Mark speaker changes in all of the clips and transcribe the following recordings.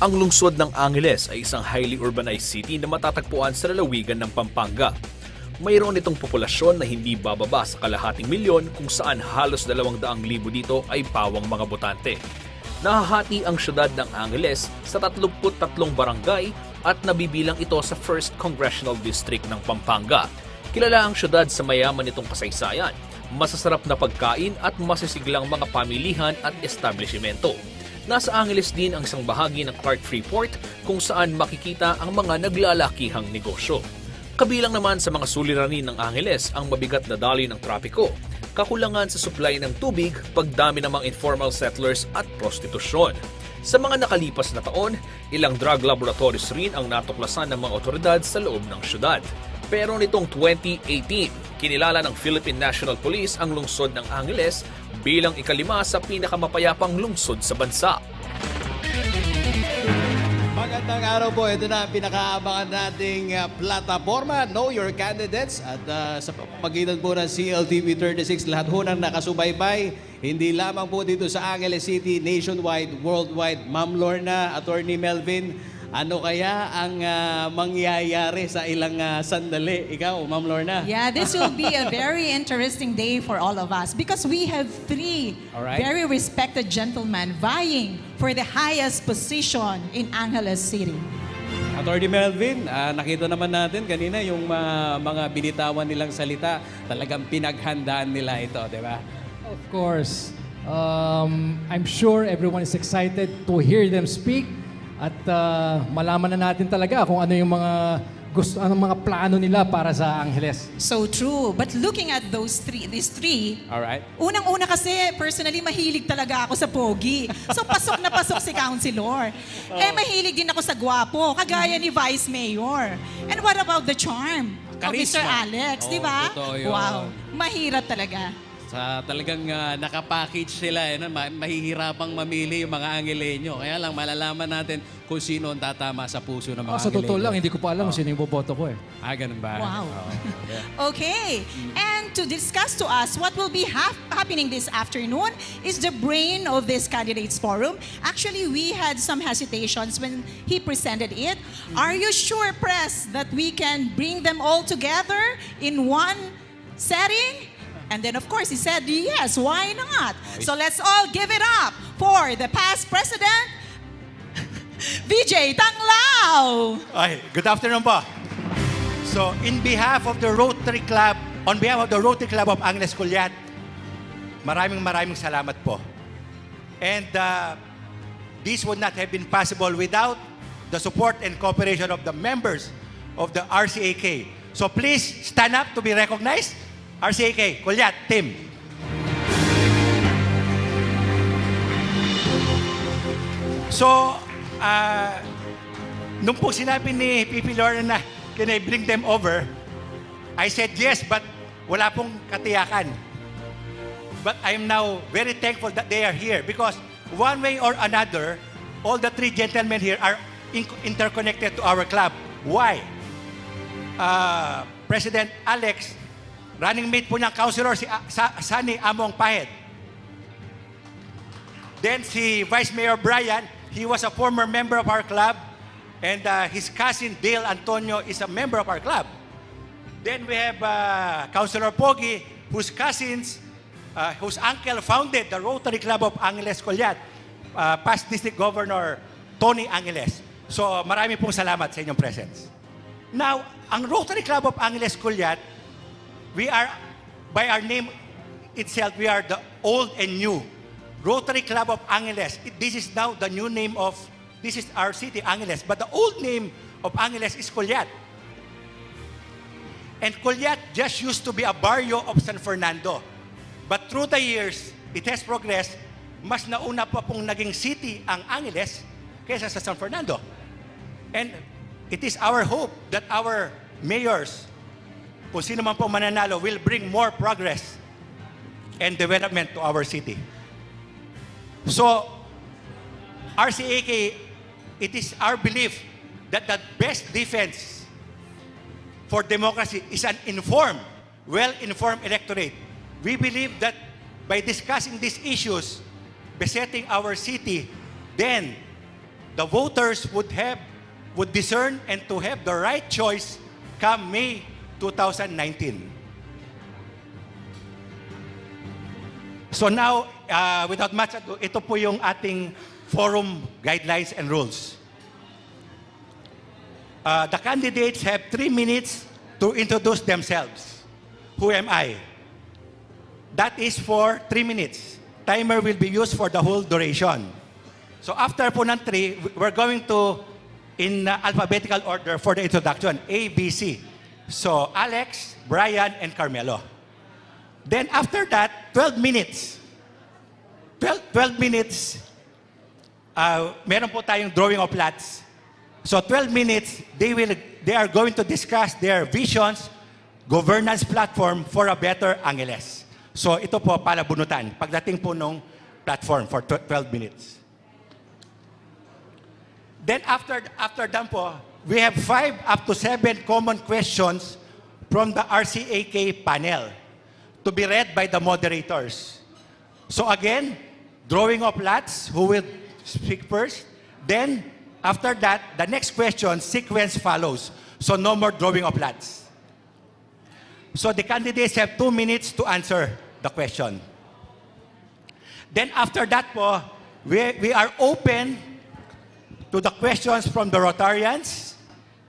Speaker 1: Ang lungsod ng Angeles ay isang highly urbanized city na matatagpuan sa lalawigan ng Pampanga. Mayroon itong populasyon na hindi bababa sa kalahating milyon kung saan halos 200,000 dito ay pawang mga botante. Nahahati ang syudad ng Angeles sa 33 barangay at nabibilang ito sa 1st Congressional District ng Pampanga. Kilala ang syudad sa mayaman nitong kasaysayan, masasarap na pagkain at masisiglang mga pamilihan at establishmento. Nasa Angeles din ang isang bahagi ng Clark Freeport kung saan makikita ang mga naglalakihang negosyo. Kabilang naman sa mga suliranin ng Angeles ang mabigat na daloy ng trapiko, kakulangan sa supply ng tubig, pagdami ng mga informal settlers at prostitusyon. Sa mga nakalipas na taon, ilang drug laboratories rin ang natuklasan ng mga otoridad sa loob ng syudad. Pero nitong 2018, kinilala ng Philippine National Police ang lungsod ng Angeles bilang ikalima sa pinakamapayapang lungsod sa bansa.
Speaker 2: Magandang araw po. Ito na ang pinakaabangan nating plataforma, Know Your Candidates. At sa pamagitan po ng CLTV 36, lahat ho nang nakasubaybay. Hindi lamang po dito sa Angeles City, nationwide, worldwide. Ma'am Lorna, Attorney Melvin, ano kaya ang mangyayari sa ilang sandali? Ikaw, Ma'am Lorna.
Speaker 3: Yeah, this will be a very interesting day for all of us because we have three
Speaker 2: Alright.
Speaker 3: very respected gentlemen vying for the highest position in Angeles City.
Speaker 2: Attorney Melvin, nakita naman natin kanina yung mga binitawan nilang salita. Talagang pinaghandaan nila ito, di ba?
Speaker 4: Of course. I'm sure everyone is excited to hear them speak at malaman na natin talaga kung ano yung mga gusto, anong mga plano nila para sa Angeles.
Speaker 3: So true. But looking at these three,
Speaker 2: Alright.
Speaker 3: unang-una kasi, personally, mahilig talaga ako sa pogi. So, pasok na pasok si Councilor. Eh, mahilig din ako sa gwapo, kagaya ni Vice Mayor. And what about the charm of Mr.
Speaker 2: Charisma.
Speaker 3: Alex,
Speaker 2: Oo,
Speaker 3: di ba?
Speaker 2: totoo yun.
Speaker 3: Wow, mahirap talaga.
Speaker 2: Sa talagang nakapackage sila, mahihirapang mamili yung mga Angelenyo. Kaya lang malalaman natin kung sino ang tatama sa puso ng mga
Speaker 4: Sa totoo
Speaker 2: Angelenyo.
Speaker 4: lang, hindi ko pa alam kung sino yung boboto ko eh.
Speaker 2: Ganun ba?
Speaker 3: Wow.
Speaker 2: Oo.
Speaker 3: Okay, and to discuss to us what will be happening this afternoon is the brain of this candidates forum. Actually, we had some hesitations when he presented it. Are you sure, Press, that we can bring them all together in one setting? And then, of course, he said, yes, why not? So let's all give it up for the past president, VJ Tanglao.
Speaker 5: Ay, good afternoon po. So, on behalf of the Rotary Club of Angeles Culiat, maraming salamat po. And this would not have been possible without the support and cooperation of the members of the RCAK. So please stand up to be recognized. RCAK, Culiat, team. So, nung po sinabi ni Pipi Lorna na can I bring them over, I said yes, but wala pong katiyakan. But I'm now very thankful that they are here because one way or another, all the three gentlemen here are interconnected to our club. Why? President Alex, running mate po niyang councilor si Sunny Among Pahed. Then si Vice Mayor Brian, he was a former member of our club, and his cousin Dale Antonio is a member of our club. Then we have Councilor Pogi, whose uncle founded the Rotary Club of Angeles Culiat, past District Governor Tony Angeles. So marami pong salamat sa inyong presence. Now, ang Rotary Club of Angeles Culiat, we are, by our name itself, we are the old and new Rotary Club of Angeles. This is now the new name of, this is our city, Angeles. But the old name of Angeles is Culiat. And Culiat just used to be a barrio of San Fernando. But through the years, it has progressed. Mas nauna pa pong naging city ang Angeles kaysa sa San Fernando. And it is our hope that our mayors, kung sino man po mananalo, will bring more progress and development to our city. So, RCAK, it is our belief that the best defense for democracy is an informed, well-informed electorate. We believe that by discussing these issues, besetting our city, then the voters would discern and to have the right choice come May 2019. So now, without much ado, ito po yung ating forum guidelines and rules. The candidates have 3 minutes to introduce themselves. Who am I? That is for 3 minutes. Timer will be used for the whole duration. So after po ng 3, we're going to, in alphabetical order for the introduction, A, B, C. So Alex, Brian, and Carmelo. Then after that, 12 minutes. 12 minutes, meron po tayong drawing of lots. So 12 minutes, they are going to discuss their visions, governance platform for a better Angeles. So ito po para bunutan, pagdating po nung platform for 12 minutes. Then after that po, we have 5 up to 7 common questions from the RCAK panel to be read by the moderators. So again, drawing of lots, who will speak first. Then, after that, the next question, sequence follows. So no more drawing of lots. So the candidates have 2 minutes to answer the question. Then after that po, we are open to the questions from the Rotarians,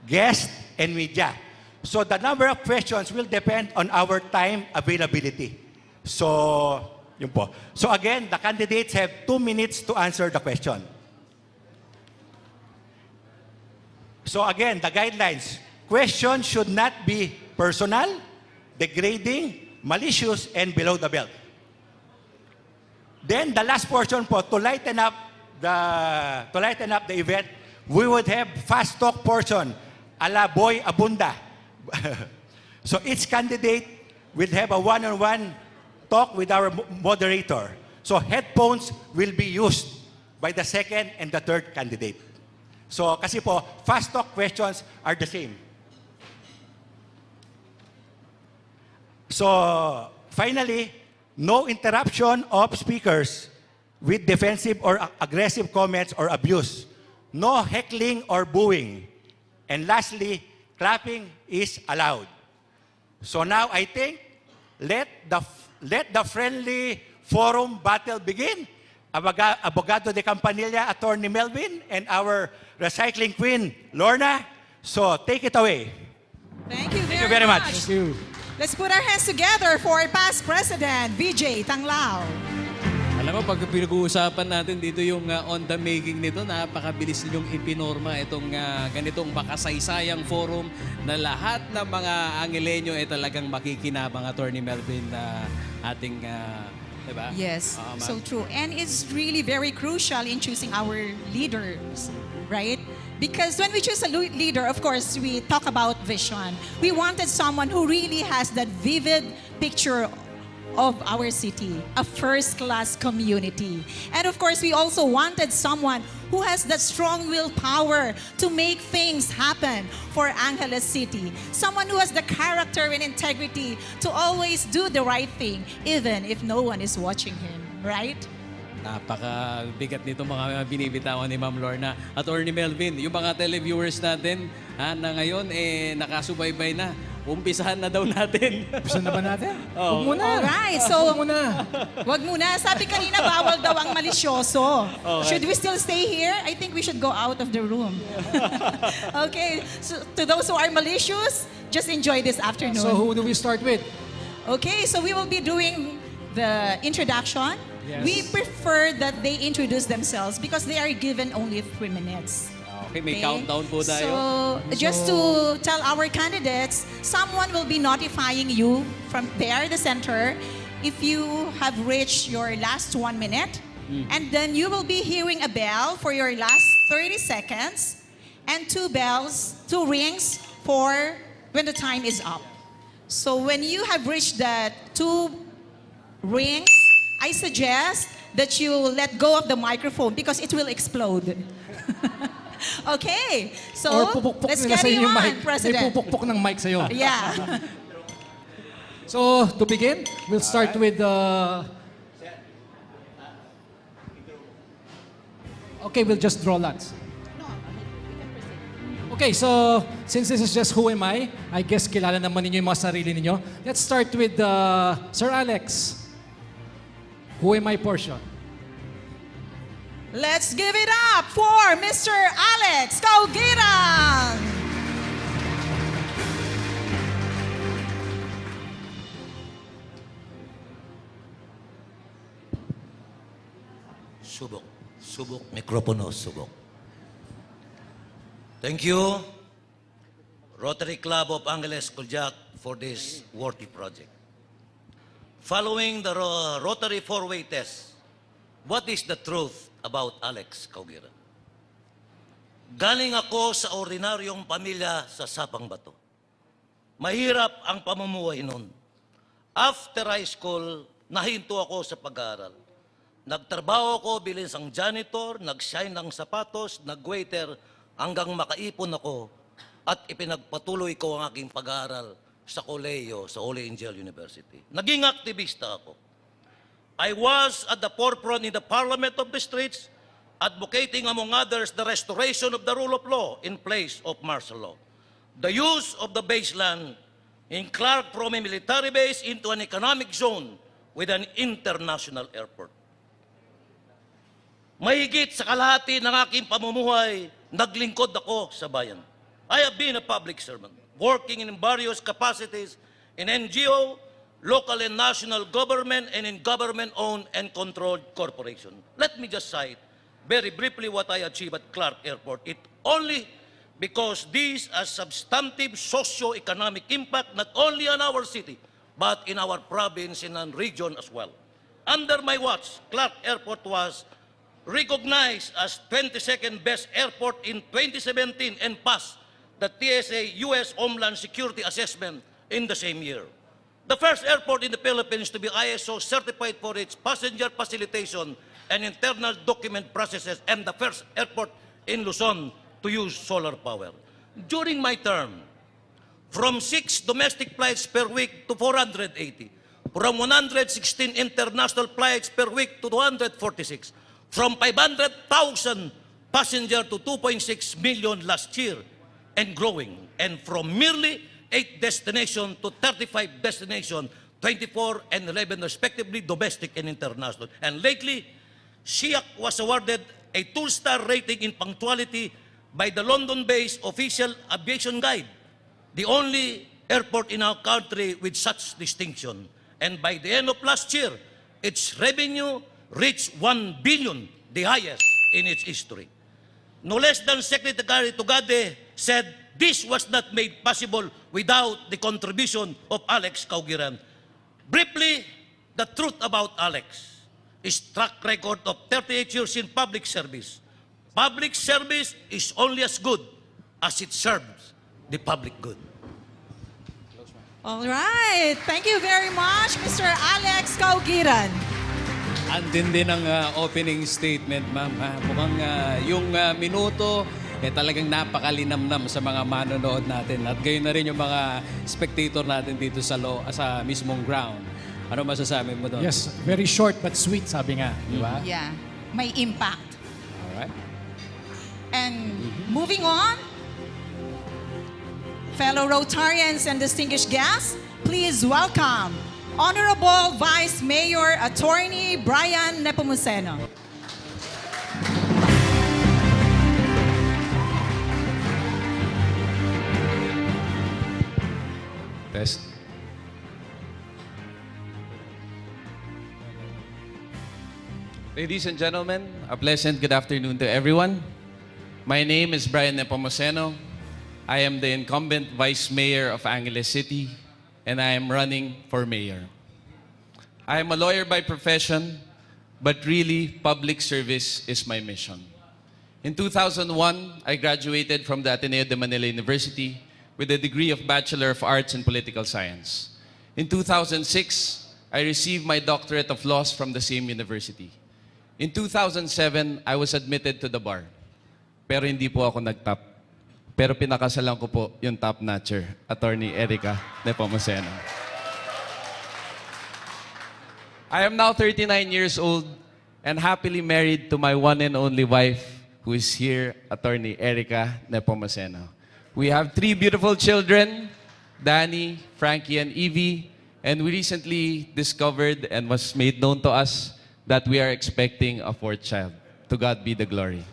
Speaker 5: guests, and media. So the number of questions will depend on our time availability. So, yun po. So again, the candidates have 2 minutes to answer the question. So again, the guidelines. Questions should not be personal, degrading, malicious, and below the belt. Then the last portion po, to lighten up the event, we would have fast talk portion, a la Boy Abunda. So each candidate will have a one-on-one talk with our moderator. So headphones will be used by the second and the third candidate. So kasi po, fast talk questions are the same. So finally, no interruption of speakers with defensive or aggressive comments or abuse. No heckling or booing. And lastly, clapping is allowed. So now I think, let the friendly forum battle begin. Abogado de Campanilla, Attorney Melvin, and our recycling queen, Lorna. So take it away.
Speaker 3: Thank you
Speaker 5: Thank you very much.
Speaker 4: Thank you.
Speaker 3: Let's put our hands together for past President VJ Tanglao.
Speaker 6: Alam mo, pag pinag-uusapan natin dito yung on the making nito, napakabilis ninyong ipinorma itong ganitong makasaysayang forum na lahat ng mga Angelenyo ay talagang makikinabang, Attorney Melvin, na ating, diba?
Speaker 3: Yes,
Speaker 6: Ma'am.
Speaker 3: so true. And it's really very crucial in choosing our leaders, right? Because when we choose a leader, of course, we talk about vision. We wanted someone who really has that vivid picture of our city, a first-class community. And of course, we also wanted someone who has that strong willpower to make things happen for Angeles City. Someone who has the character and integrity to always do the right thing, even if no one is watching him, right?
Speaker 6: Napakabigat nito mga binibitawan ni Ma'am Lorna. Attorney Melvin, yung mga televiewers natin na ngayon nakasubaybay na. Umpisahan na daw natin.
Speaker 4: Gusto na ba natin?
Speaker 6: Oo.
Speaker 4: Huwag muna.
Speaker 3: Alright, so
Speaker 4: Huwag muna.
Speaker 3: wag muna. Sabi kanina, bawal daw ang malisyoso. Should we still stay here? I think we should go out of the room. Okay, so to those who are malicious, just enjoy this afternoon.
Speaker 4: So who do we start with?
Speaker 3: Okay, so we will be doing the introduction.
Speaker 4: Yes.
Speaker 3: We prefer that they introduce themselves because they are given only 3 minutes.
Speaker 6: Okay, may countdown po tayo.
Speaker 3: So, just to tell our candidates, someone will be notifying you from there, the center, if you have reached your last 1 minute. And then you will be hearing a bell for your last 30 seconds and 2 rings for when the time is up. So when you have reached that 2 rings, I suggest that you let go of the microphone because it will explode. Okay, so
Speaker 4: Or pupukpuk
Speaker 3: let's
Speaker 4: nila sa
Speaker 3: carry
Speaker 4: inyo yung
Speaker 3: on,
Speaker 4: mic. May
Speaker 3: President.
Speaker 4: pupukpuk ng mic sa'yo.
Speaker 3: Yeah.
Speaker 4: So, to begin, we'll start with Okay, we'll just draw lots. Okay, so since this is just Who Am I guess kilala naman ninyo yung mga sarili ninyo. Let's start with Sir Alex. Who Am I portion.
Speaker 3: Let's give it up for Mr. Alex Caugiran.
Speaker 7: Subok. Subok. Mikropono, subok. Thank you, Rotary Club of Angeles Kuljak, for this worthy project. Following the Rotary four-way test, what is the truth about Alex Caugiran? Galing ako sa ordinaryong pamilya sa Sapang Bato. Mahirap ang pamumuhay noon. After high school, nahinto ako sa pag-aaral. Nagtrabaho ako bilang isang janitor, nag-shine ng sapatos, nag-waiter, hanggang makaipon ako at ipinagpatuloy ko ang aking pag-aaral sa kolehiyo, sa Holy Angel University. Naging aktivista ako. I was at the forefront in the Parliament of the Streets, advocating among others the restoration of the rule of law in place of martial law. The use of the baseline in Clark from a military base into an economic zone with an international airport. Mahigit sa kalahati ng aking pamumuhay, naglingkod ako sa bayan. I have been a public servant, working in various capacities in NGO, local and national government, and in government-owned and controlled corporation. Let me just cite very briefly what I achieved at Clark Airport. It only because these are substantive socio-economic impact not only on our city, but in our province and region as well. Under my watch, Clark Airport was recognized as 22nd best airport in 2017 and passed the TSA U.S. Homeland Security Assessment in the same year. The first airport in the Philippines to be ISO certified for its passenger facilitation and internal document processes, and the first airport in Luzon to use solar power. During my term, from 6 domestic flights per week to 480, from 116 international flights per week to 246, from 500,000 passengers to 2.6 million last year and growing, and from merely 8 destinations to 35 destinations, 24 and 11 respectively, domestic and international. And lately, SIAC was awarded a 2-star rating in punctuality by the London-based Official Aviation Guide, the only airport in our country with such distinction. And by the end of last year, its revenue reached 1 billion, the highest in its history. No less than Secretary Tugade said this was not made possible without the contribution of Alex Caugiran. Briefly, the truth about Alex is track record of 38 years in public service. Public service is only as good as it serves the public good.
Speaker 3: All right. Thank you very much, Mr. Alex Caugiran.
Speaker 6: Andin din ang opening statement, ma'am. Mukhang yung minuto talagang napakalinamnam sa mga manonood natin. At gayon na rin yung mga spectator natin dito sa mismong ground. Ano masasabi mo doon?
Speaker 4: Yes, very short but sweet, sabi nga. Di ba?
Speaker 3: Yeah, may impact.
Speaker 6: Alright.
Speaker 3: And moving on, fellow Rotarians and distinguished guests, please welcome Honorable Vice Mayor Attorney Brian Nepomuceno.
Speaker 8: Test. Ladies and gentlemen, a pleasant good afternoon to everyone. My name is Brian Nepomuceno. I am the incumbent Vice Mayor of Angeles City, and I am running for mayor. I am a lawyer by profession, but really, public service is my mission. In 2001, I graduated from the Ateneo de Manila University with a degree of Bachelor of Arts in Political Science. In 2006, I received my doctorate of laws from the same university. In 2007, I was admitted to the bar. Pero hindi po ako nag-top. Pero pinakasalan ko po yung top-notcher, Attorney Erica Nepomuceno. I am now 39 years old and happily married to my one and only wife, who is here, Attorney Erica Nepomuceno. We have 3 beautiful children, Danny, Frankie, and Evie. And we recently discovered and was made known to us that we are expecting a 4th child. To God be the glory.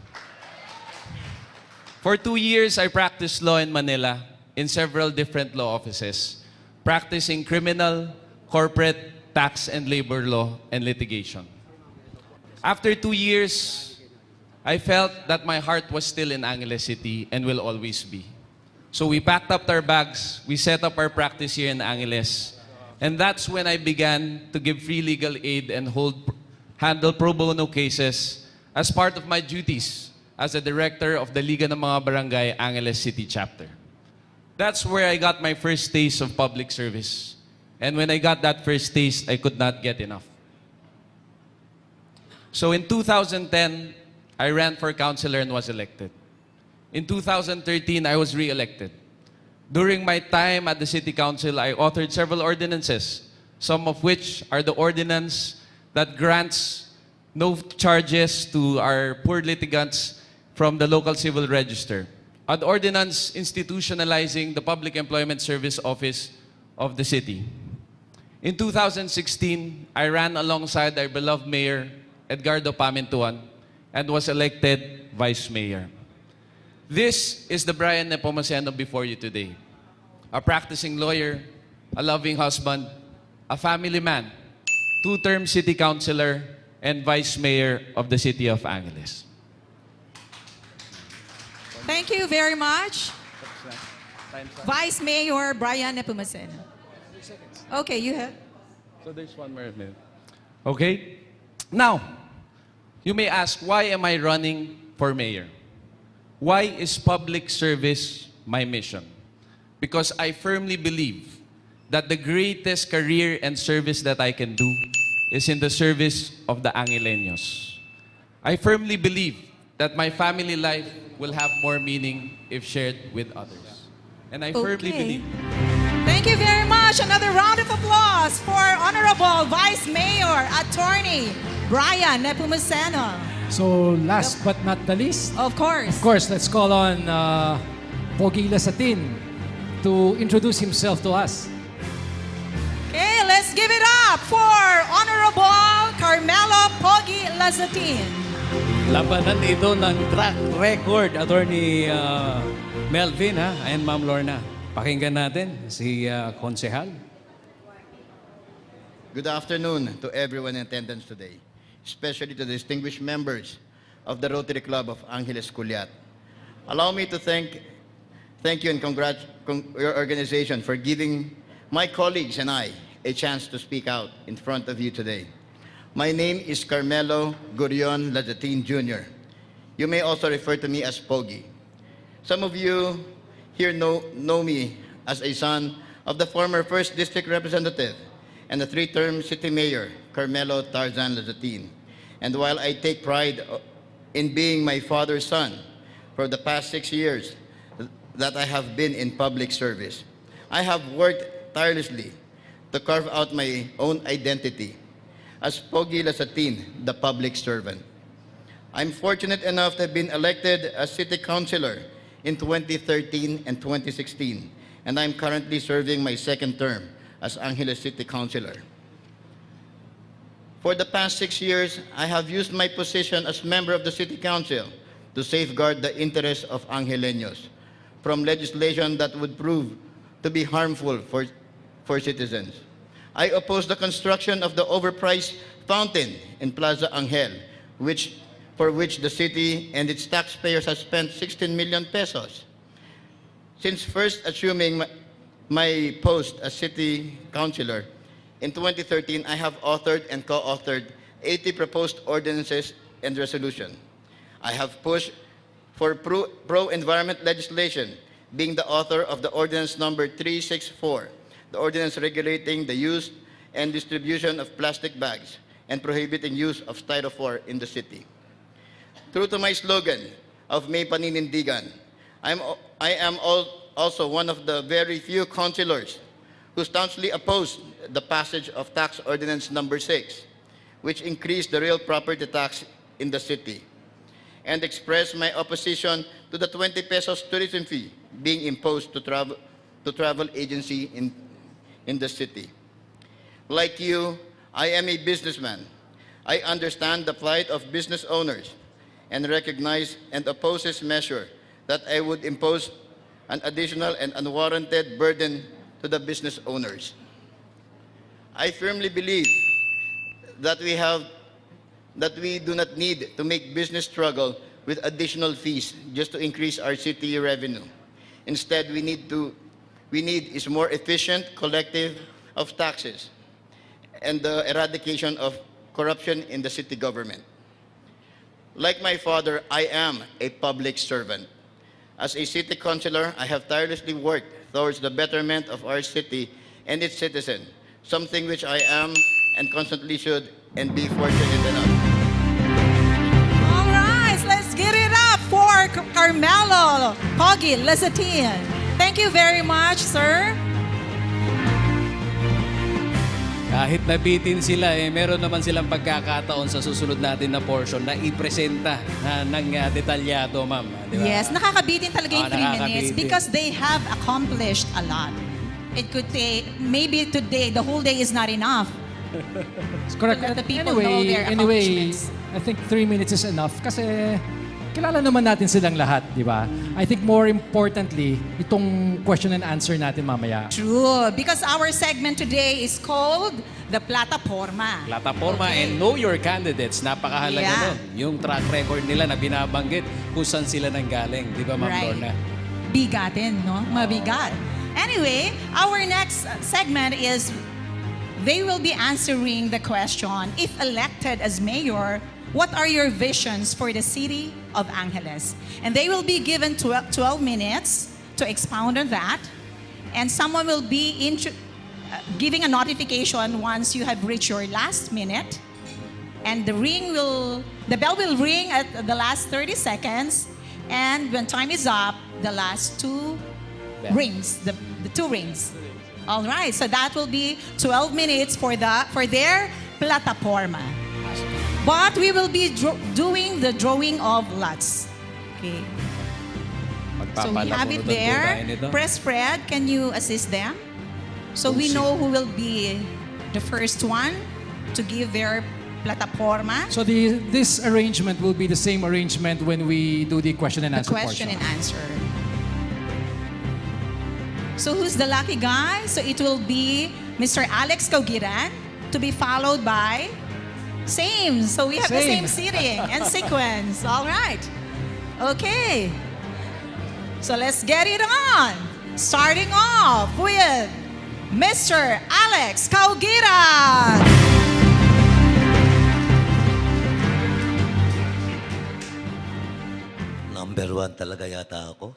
Speaker 8: For 2 years, I practiced law in Manila in several different law offices, practicing criminal, corporate, tax and labor law and litigation. After 2 years, I felt that my heart was still in Angeles City and will always be. So we packed up our bags, we set up our practice here in Angeles, and that's when I began to give free legal aid and handle pro bono cases as part of my duties as the director of the Liga ng mga Barangay Angeles City Chapter. That's where I got my first taste of public service. And when I got that first taste, I could not get enough. So in 2010, I ran for councilor and was elected. In 2013, I was re-elected. During my time at the City Council, I authored several ordinances, some of which are the ordinance that grants no charges to our poor litigants from the local civil register. An ordinance institutionalizing the Public Employment Service Office of the city. In 2016, I ran alongside our beloved Mayor, Edgardo Pamintuan, and was elected Vice Mayor. This is the Brian Nepomuceno before you today. A practicing lawyer, a loving husband, a family man, 2-term city councilor, and Vice Mayor of the City of Angeles.
Speaker 3: Thank you very much, Vice Mayor Brian Nepomuceno. Okay, you have.
Speaker 8: So there's 1 more minute. Okay? Now, you may ask, why am I running for mayor? Why is public service my mission? Because I firmly believe that the greatest career and service that I can do is in the service of the Angeleños. I firmly believe that my family life will have more meaning if shared with others. And I firmly believe.
Speaker 3: Thank you very much. Another round of applause for Honorable Vice Mayor Attorney Brian Nepomuceno.
Speaker 4: So last but not the least,
Speaker 3: Of course.
Speaker 4: of course, let's call on Pogi Lasatin to introduce himself to us.
Speaker 3: Okay, let's give it up for Honorable Carmelo Pogi Lasatin.
Speaker 6: Labanan ito ng track record, Attorney Melvin and Ma'am Lorna. Pakinggan natin si Konsehal.
Speaker 9: Good afternoon to everyone in attendance today, especially to the distinguished members of the Rotary Club of Angeles Culiat. Allow me to thank you and congratulate your organization for giving my colleagues and I a chance to speak out in front of you today. My name is Carmelo Gurion Lazatin Jr. You may also refer to me as Pogi. Some of you here know me as a son of the former 1st District Representative and the 3-term City Mayor, Carmelo Tarzan Lazatin. And while I take pride in being my father's son for the past 6 years that I have been in public service, I have worked tirelessly to carve out my own identity as Pogi Lasatin, the public servant. I'm fortunate enough to have been elected as City Councilor in 2013 and 2016, and I'm currently serving my 2nd term as Angeles City Councilor. For the past 6 years, I have used my position as member of the City Council to safeguard the interests of Angeleños from legislation that would prove to be harmful for citizens. I oppose the construction of the overpriced fountain in Plaza Angel, for which the city and its taxpayers have spent 16 million pesos. Since first assuming my post as city councilor in 2013, I have authored and co-authored 80 proposed ordinances and resolutions. I have pushed for pro-environment legislation, being the author of the ordinance number 364, the ordinance regulating the use and distribution of plastic bags and prohibiting use of styrofoam in the city. True to my slogan of May Paninindigan, I am also one of the very few councilors who staunchly opposed the passage of Tax Ordinance number 6, which increased the real property tax in the city, and expressed my opposition to the 20 pesos tourism fee being imposed to travel agency in the city. Like you, I am a businessman. I understand the plight of business owners and recognize and oppose this measure that I would impose an additional and unwarranted burden to the business owners. I firmly believe that we do not need to make business struggle with additional fees just to increase our city revenue. Instead, we need is more efficient collective of taxes and the eradication of corruption in the city government. Like my father, I am a public servant. As a city councilor, I have tirelessly worked towards the betterment of our city and its citizens, something which I am and constantly should and be fortunate enough.
Speaker 3: All right, let's get it up for Carmelo Pogi Lezatin. Thank you very much, sir.
Speaker 6: Kahit nabitin sila, meron naman silang pagkakataon sa susunod natin na portion na ipresenta ng detalyado, ma'am. Di ba?
Speaker 3: Yes, nakakabitin talaga yung 3 minutes
Speaker 6: nakakabitin.
Speaker 3: because they have accomplished a lot. It could take, maybe today, the whole day is not enough.
Speaker 4: It's correct.
Speaker 3: To let the people know their
Speaker 4: Anyway,
Speaker 3: accomplishments.
Speaker 4: I think 3 minutes is enough kasi kilala naman natin silang lahat, di ba? I think more importantly, itong question and answer natin mamaya.
Speaker 3: True, because our segment today is called The Plataforma.
Speaker 6: Plataforma
Speaker 3: Okay.
Speaker 6: and know your candidates. Napakahalaga
Speaker 3: Yeah.
Speaker 6: nun. Yung track record nila na binabanggit kung saan sila nanggaling. Di ba, Ma'am
Speaker 3: Right.
Speaker 6: Lorna?
Speaker 3: Bigatin, no? Mabigat. Anyway, our next segment is they will be answering the question, if elected as mayor, what are your visions for the city of Angeles? And they will be given 12 minutes to expound on that. And someone will be giving a notification once you have reached your last minute. And the bell will ring at the last 30 seconds. And when time is up, the last two rings, the two rings. All right, so that will be 12 minutes for their plataforma. But we will be doing the drawing of lots. Okay. So we have it
Speaker 6: Magpapalabunutan po
Speaker 3: there.
Speaker 6: tayo nito.
Speaker 3: Press Fred, can you assist them? So we know who will be the first one to give their plataforma.
Speaker 4: So this arrangement will be the same arrangement when we do the question and
Speaker 3: The
Speaker 4: answer
Speaker 3: question
Speaker 4: portion.
Speaker 3: and answer. So who's the lucky guy? So it will be Mr. Alex Caugiran to be followed by same. So we have the same
Speaker 4: Same.
Speaker 3: seating and sequence. All right. Okay. So let's get it on. Starting off with Mr. Alex Caugiran.
Speaker 7: Number 1 talaga yata ako.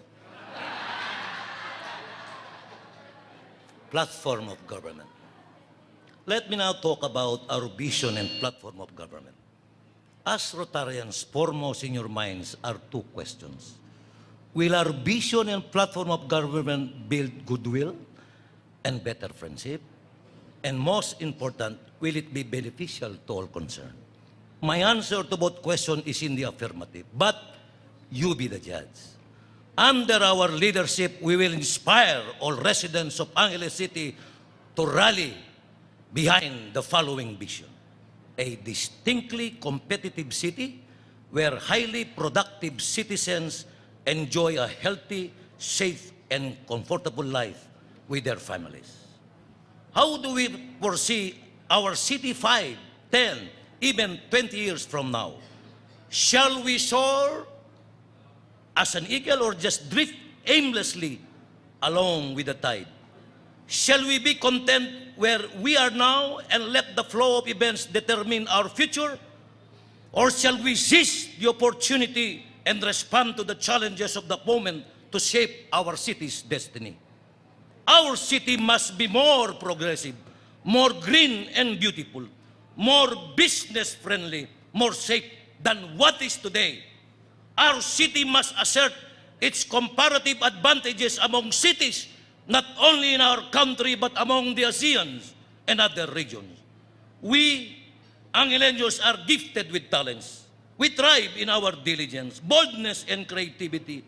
Speaker 7: Platform of government. Let me now talk about our vision and platform of government. As Rotarians, foremost in your minds are 2 questions. Will our vision and platform of government build goodwill and better friendship? And most important, will it be beneficial to all concerned? My answer to both questions is in the affirmative, but you be the judge. Under our leadership, we will inspire all residents of Angeles City to rally behind the following vision: a distinctly competitive city where highly productive citizens enjoy a healthy, safe, and comfortable life with their families. How do we foresee our city 5, 10, even 20 years from now? Shall we soar as an eagle or just drift aimlessly along with the tide? Shall we be content where we are now and let the flow of events determine our future? Or shall we seize the opportunity and respond to the challenges of the moment to shape our city's destiny? Our city must be more progressive, more green and beautiful, more business-friendly, more safe than what is today. Our city must assert its comparative advantages among cities, not only in our country but among the ASEANs and other regions. We, Angeleños, are gifted with talents. We thrive in our diligence, boldness, and creativity.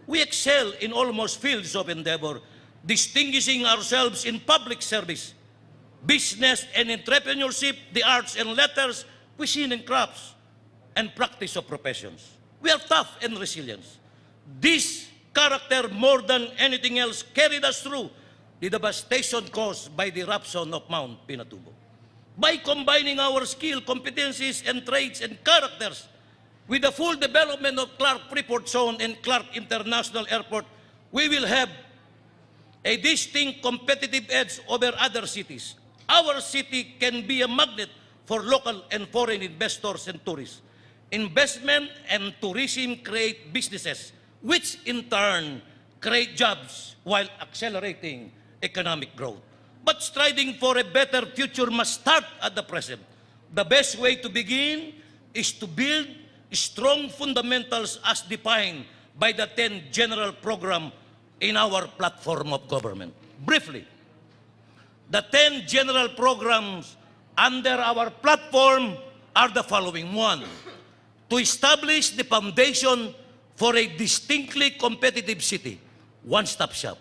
Speaker 7: We excel in almost fields of endeavor, distinguishing ourselves in public service, business and entrepreneurship, the arts and letters, cuisine and crafts, and practice of professions. We are tough and resilient. This character, more than anything else, carried us through the devastation caused by the eruption of Mount Pinatubo. By combining our skill, competencies, and traits and characters with the full development of Clark Freeport Zone and Clark International Airport, we will have a distinct competitive edge over other cities. Our city can be a magnet for local and foreign investors and tourists. Investment and tourism create businesses, which in turn create jobs while accelerating economic growth. But striving for a better future must start at the present. The best way to begin is to build strong fundamentals as defined by the 10 general program in our platform of government. Briefly, the 10 general programs under our platform are the following. 1, to establish the foundation for a distinctly competitive city, one-stop shop,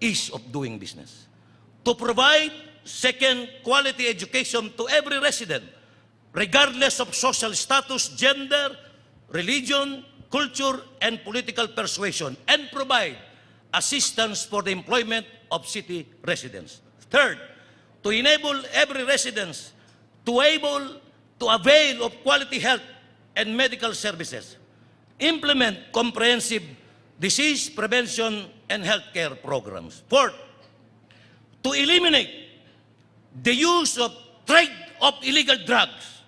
Speaker 7: ease of doing business. To provide, 2nd, quality education to every resident, regardless of social status, gender, religion, culture, and political persuasion, and provide assistance for the employment of city residents. 3rd, to enable every resident to avail of quality health and medical services. Implement comprehensive disease prevention and healthcare programs. 4th, to eliminate the use of trade of illegal drugs,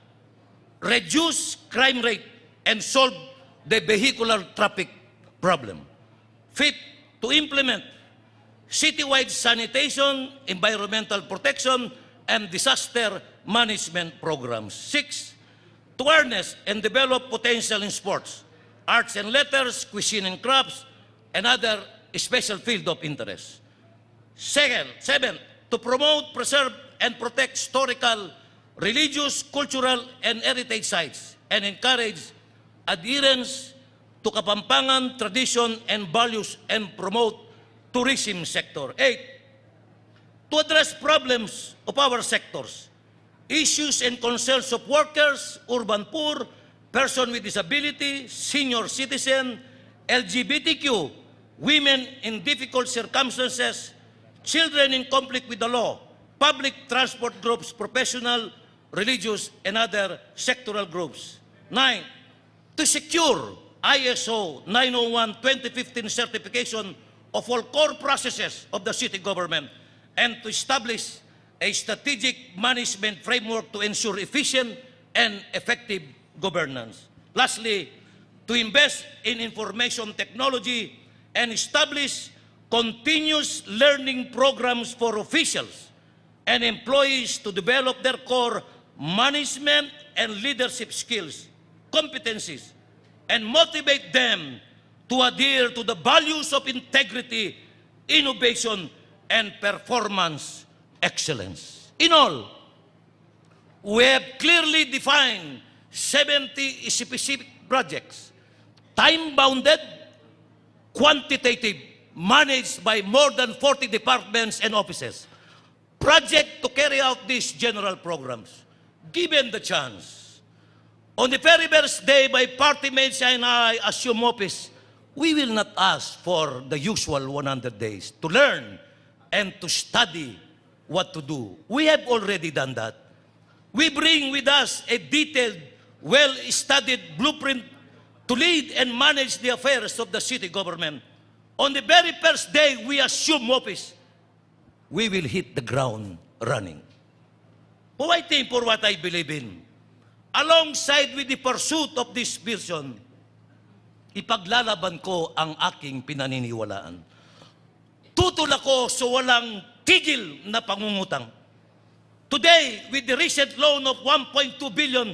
Speaker 7: reduce crime rate, and solve the vehicular traffic problem. 5th, to implement citywide sanitation, environmental protection, and disaster management programs. 6th, to harness and develop potential in sports, arts and letters, cuisine and crafts, and other special field of interest. 7th, to promote, preserve, and protect historical, religious, cultural, and heritage sites, and encourage adherence to Kapampangan tradition and values and promote tourism sector. 8, to address problems of our sectors, issues and concerns of workers, urban poor, person with disability, senior citizen, LGBTQ, women in difficult circumstances, children in conflict with the law, public transport groups, professional, religious, and other sectoral groups. 9, to secure ISO 901-2015 certification of all core processes of the city government and to establish a strategic management framework to ensure efficient and effective governance. Lastly, to invest in information technology and establish continuous learning programs for officials and employees to develop their core management and leadership skills, competencies, and motivate them to adhere to the values of integrity, innovation, and performance excellence. In all, we have clearly defined 70 specific projects, time-bounded, quantitative, managed by more than 40 departments and offices. Project to carry out these general programs, given the chance. On the very first day my party mates and I assume office, we will not ask for the usual 100 days to learn and to study what to do. We have already done that. We bring with us a detailed, well-studied blueprint to lead and manage the affairs of the city government. On the very first day we assume office, we will hit the ground running. Fighting for what I believe in. Alongside with the pursuit of this vision, ipaglalaban ko ang aking pinaniniwalaan. Tutol ako sa walang tigil na pangungutang. Today, with the recent loan of 1.2 billion,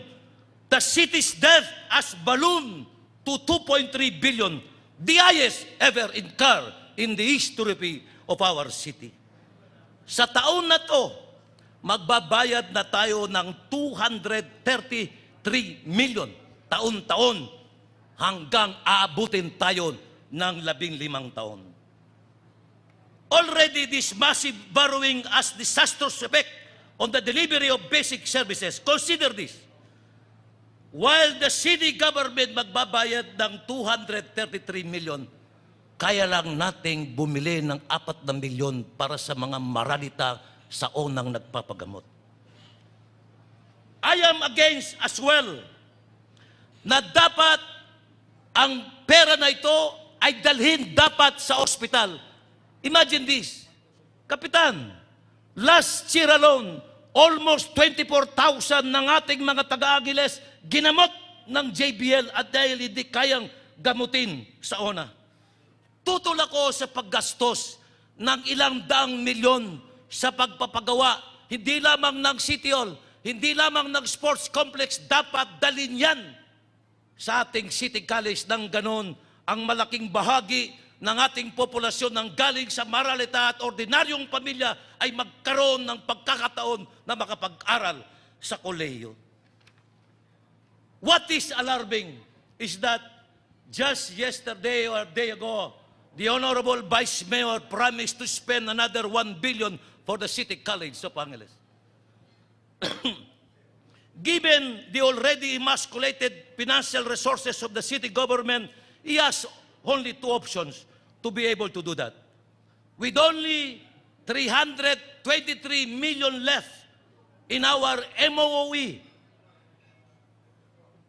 Speaker 7: the city's debt has ballooned to 2.3 billion, the highest ever incurred in the history of our city. Sa taon na to, magbabayad na tayo ng 233 million taon-taon hanggang aabutin tayo ng 15 taon. Already this massive borrowing has disastrous effect on the delivery of basic services. Consider this. While the city government magbabayad ng 233 million, kaya lang nating bumili ng 4 na milyon para sa mga maralita sa unang nagpapagamot. I am against as well na dapat ang pera na ito ay dalhin dapat sa ospital. Imagine this, Kapitan, last year alone, almost 24,000 ng ating mga taga-Angeles ginamot ng JBL at dahil hindi kayang gamutin sa ONA. Tutol ako sa paggastos ng ilang daang milyon sa pagpapagawa, hindi lamang ng City Hall, hindi lamang ng sports complex, dapat dalhin yan sa ating City College ng ganon ang malaking bahagi ng ating populasyon ng galing sa maralita at ordinaryong pamilya ay magkaroon ng pagkakataon na makapag-aral sa kolehiyo. What is alarming is that just yesterday or a day ago, the Honorable Vice Mayor promised to spend another 1 billion for the City College of Angeles. Given the already emasculated financial resources of the city government, he has only 2 options to be able to do that. With only 323 million left in our MOOE,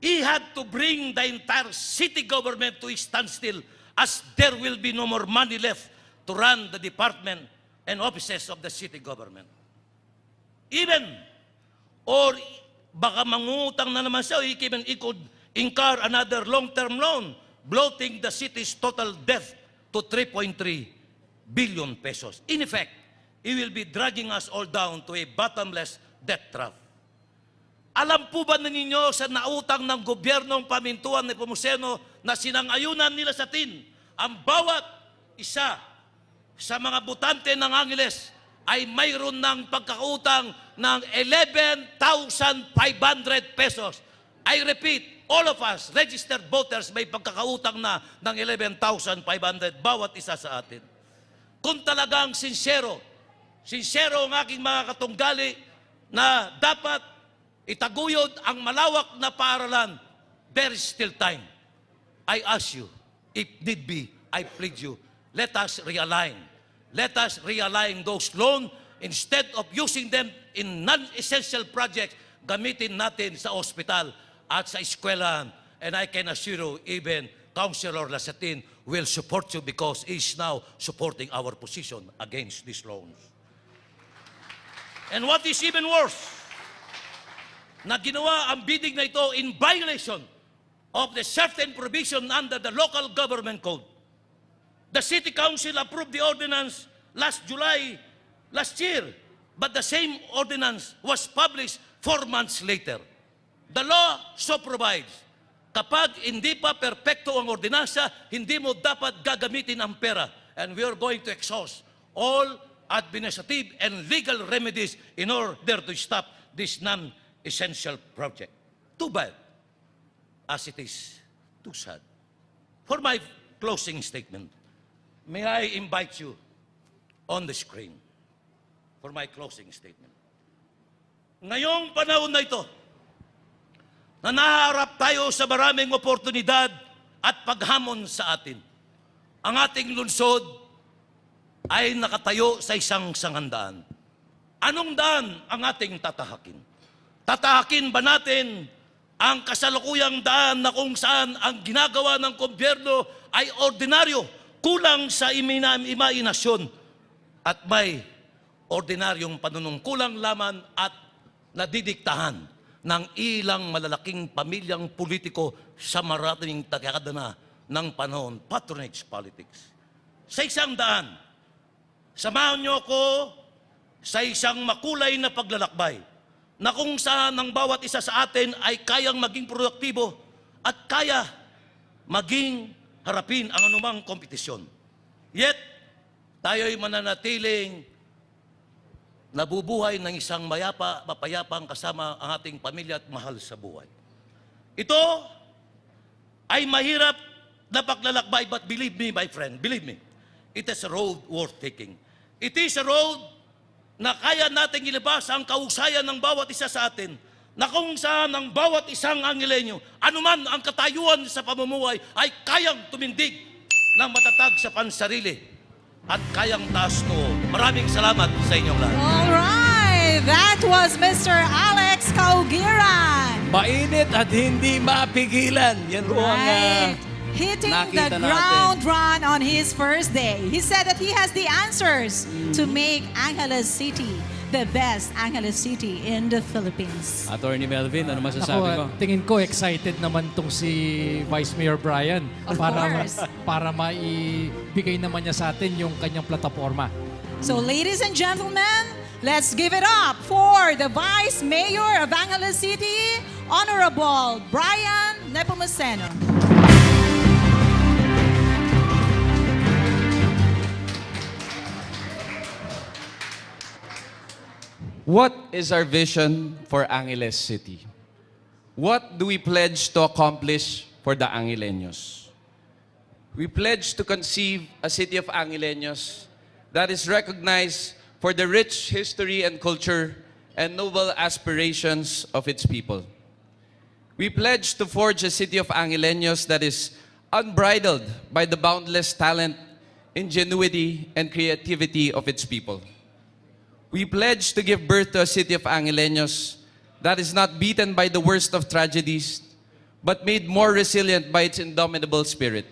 Speaker 7: he had to bring the entire city government to a standstill as there will be no more money left to run the department and offices of the city government. Even, or baka mangungutang na naman siya, even he could incur another long-term loan, bloating the city's total debt to 3.3 billion pesos. In effect, he will be dragging us all down to a bottomless debt trap. Alam po ba ninyo sa nautang ng gobyernong pamintuan ni Pomoceno na sinangayunan nila sa tin, ang bawat isa sa mga butante ng Angeles ay mayroon ng pagkakautang ng 11,500 pesos. I repeat, all of us, registered voters, may pagkakautang na ng 11,500 bawat isa sa atin. Kung talagang sincero ang aking mga katunggali na dapat itaguyod ang malawak na paaralan, there is still time. I ask you, if need be, I plead you, let us realign. Let us realign those loans instead of using them in non-essential projects, gamitin natin sa ospital at sa eskwelahan. And I can assure you, even Councilor Lasatin will support you because he is now supporting our position against these loans. And what is even worse, na ginawa ang bidding na ito in violation of the certain provision under the local government code. The City Council approved the ordinance last July, last year, but the same ordinance was published 4 months later. The law so provides, kapag hindi pa perpekto ang ordinansa, hindi mo dapat gagamitin ang pera. And we are going to exhaust all administrative and legal remedies in order to stop this non-essential project. Too bad, as it is too sad. For my closing statement, may I invite you on the screen for my closing statement. Ngayong panahon na ito, na naharap tayo sa maraming oportunidad at paghamon sa atin, ang ating lungsod ay nakatayo sa isang sangandaan. Anong daan ang ating tatahakin? Tatahakin ba natin ang kasalukuyang daan na kung saan ang ginagawa ng gobyerno ay ordinaryo, kulang sa imahinasyon at may ordinaryong panunungkulang laman at nadidiktahan ng ilang malalaking pamilyang politiko sa maraming tagakadana ng panahon, patronage politics. Sa isang daan, samahan niyo ako sa isang makulay na paglalakbay na kung saan ang bawat isa sa atin ay kayang maging produktibo at kaya maging harapin ang anumang kompetisyon. Yet, tayo'y mananatiling nabubuhay ng isang mapayapang kasama ang ating pamilya at mahal sa buhay. Ito ay mahirap na paglalakbay, but believe me, my friend, believe me, it is a road worth taking. It is a road na kaya nating ilabas ang kausayan ng bawat isa sa atin, na kung saan ang bawat isang Angelenyo, anuman ang katayuan sa pamumuhay, ay kayang tumindig ng matatag sa pansarili at kayang taas noo. Maraming salamat sa inyong lahat.
Speaker 3: All right, that was Mr. Alex Caugiran.
Speaker 6: Mainit at hindi mapigilan. Yan po ang
Speaker 3: Right. Hitting the
Speaker 6: nakita natin.
Speaker 3: ground run on his first day. He said that he has the answers to make Angeles City the best Angeles City in the Philippines.
Speaker 6: Attorney Melvin, ano masasabi mo?
Speaker 4: Ako, tingin ko excited naman tong si Vice Mayor Brian
Speaker 3: Of course.
Speaker 4: para maibigay naman niya sa atin yung kanyang plataforma.
Speaker 3: So ladies and gentlemen, let's give it up for the Vice Mayor of Angeles City, Honorable Brian Nepomuceno.
Speaker 8: What is our vision for Angeles City? What do we pledge to accomplish for the Angeleños? We pledge to conceive a city of Angeleños that is recognized for the rich history and culture and noble aspirations of its people. We pledge to forge a city of Angeleños that is unbridled by the boundless talent, ingenuity, and creativity of its people. We pledge to give birth to a city of Angeleños that is not beaten by the worst of tragedies, but made more resilient by its indomitable spirit.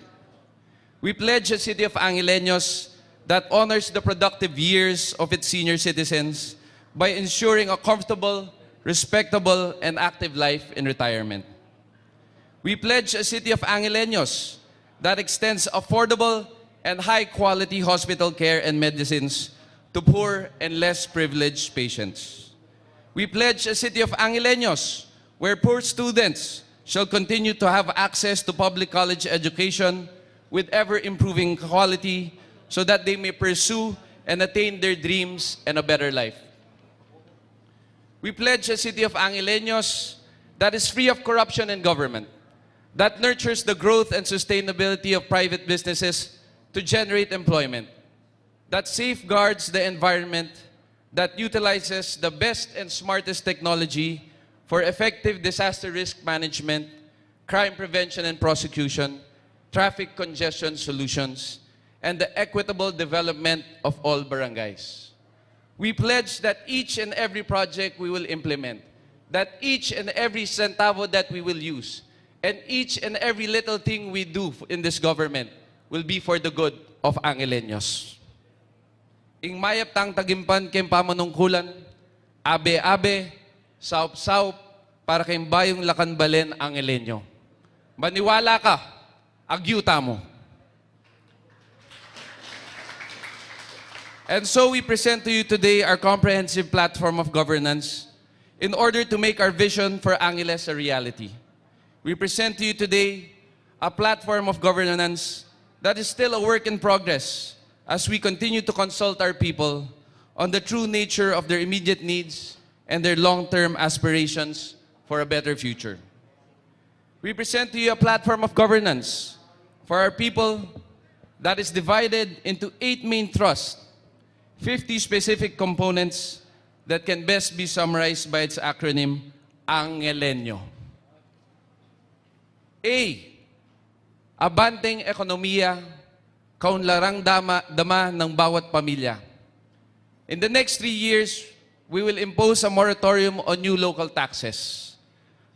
Speaker 8: We pledge a city of Angeleños that honors the productive years of its senior citizens by ensuring a comfortable, respectable, and active life in retirement. We pledge a city of Angeleños that extends affordable and high-quality hospital care and medicines to poor and less privileged patients. We pledge a city of Angeleños where poor students shall continue to have access to public college education with ever-improving quality so that they may pursue and attain their dreams and a better life. We pledge a city of Angeleños that is free of corruption in government, that nurtures the growth and sustainability of private businesses to generate employment, that safeguards the environment, that utilizes the best and smartest technology for effective disaster risk management, crime prevention and prosecution, traffic congestion solutions, and the equitable development of all barangays. We pledge that each and every project we will implement, that each and every centavo that we will use, and each and every little thing we do in this government will be for the good of Angeleños. Ing mayap tang tagimpan kem pamanungkulan, abe-abe, saup-saup, para kayong bayong lakanbalen Angeleño. Maniwala ka, agyuta mo. And so we present to you today our comprehensive platform of governance in order to make our vision for Angeles a reality. We present to you today a platform of governance that is still a work in progress as we continue to consult our people on the true nature of their immediate needs and their long-term aspirations for a better future. We present to you a platform of governance for our people that is divided into 8 main thrusts, 50 specific components that can best be summarized by its acronym, Angeleño. A. Abanteng ekonomiya, kaunlarang dama ng bawat pamilya. In the next 3 years, we will impose a moratorium on new local taxes.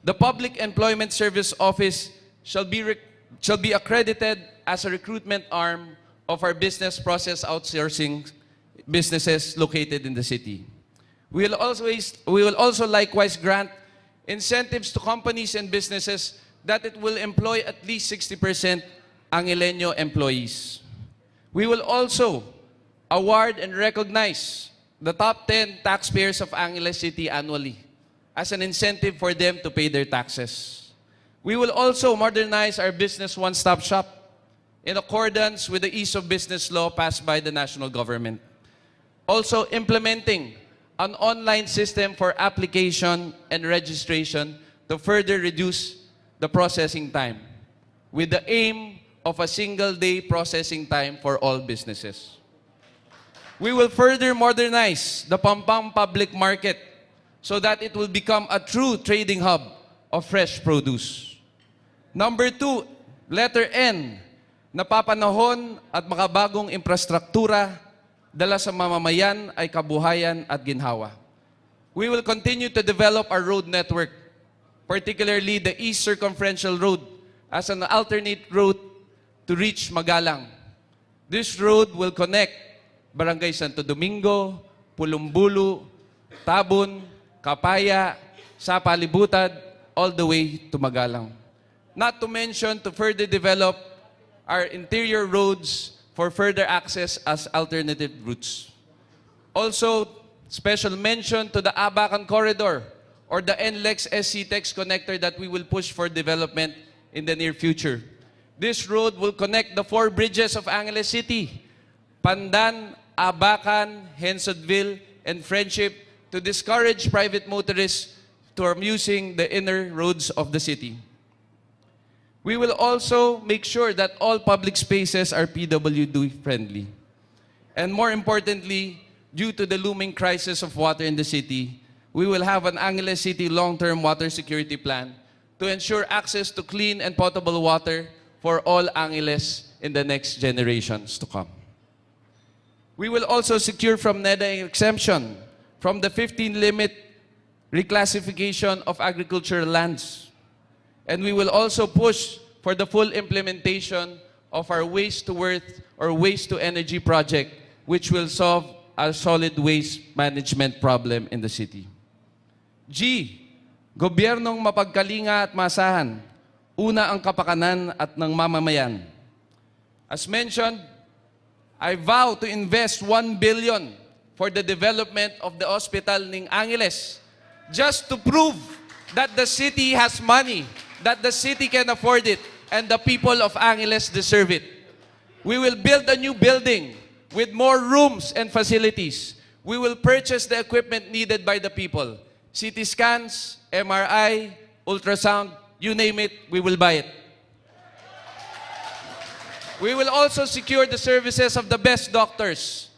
Speaker 8: The Public Employment Service Office shall be accredited as a recruitment arm of our business process outsourcing businesses located in the city. We will also likewise grant incentives to companies and businesses that it will employ at least 60% Angeleño employees. We will also award and recognize the top 10 taxpayers of Angeles City annually as an incentive for them to pay their taxes. We will also modernize our business one-stop shop in accordance with the Ease of Business Law passed by the national government. Also implementing an online system for application and registration to further reduce the processing time with the aim of a single day processing time for all businesses. We will further modernize the Pampang public market so that it will become a true trading hub of fresh produce. Number 2, letter N, napapanahon at makabagong infrastruktura dala sa mamamayan ay kabuhayan at ginhawa. We will continue to develop our road network, particularly the East Circumferential Road, as an alternate route to reach Magalang. This road will connect Barangay Santo Domingo, Pulumbulu, Tabon, Kapaya, Sapalibutad, all the way to Magalang. Not to mention to further develop our interior roads for further access as alternative routes. Also, special mention to the Abacan Corridor or the NLEX SC-TEX connector that we will push for development in the near future. This road will connect the 4 bridges of Angeles City, Pandan, Abacan, Hensonville, and Friendship to discourage private motorists from using the inner roads of the city. We will also make sure that all public spaces are PWD friendly. And more importantly, due to the looming crisis of water in the city, we will have an Angeles City long-term water security plan to ensure access to clean and potable water for all Angeles in the next generations to come. We will also secure from NEDA exemption from the 15 limit reclassification of agricultural lands. And we will also push for the full implementation of our waste to worth or waste to energy project, which will solve our solid waste management problem in the city. G, gobyernong mapagkalinga at masahan. Una ang kapakanan at ng mamamayan. As mentioned, I vow to invest 1 billion for the development of the hospital ng Angeles just to prove that the city has money, that the city can afford it, and the people of Angeles deserve it. We will build a new building with more rooms and facilities. We will purchase the equipment needed by the people. CT scans, MRI, ultrasound, you name it, we will buy it. We will also secure the services of the best doctors.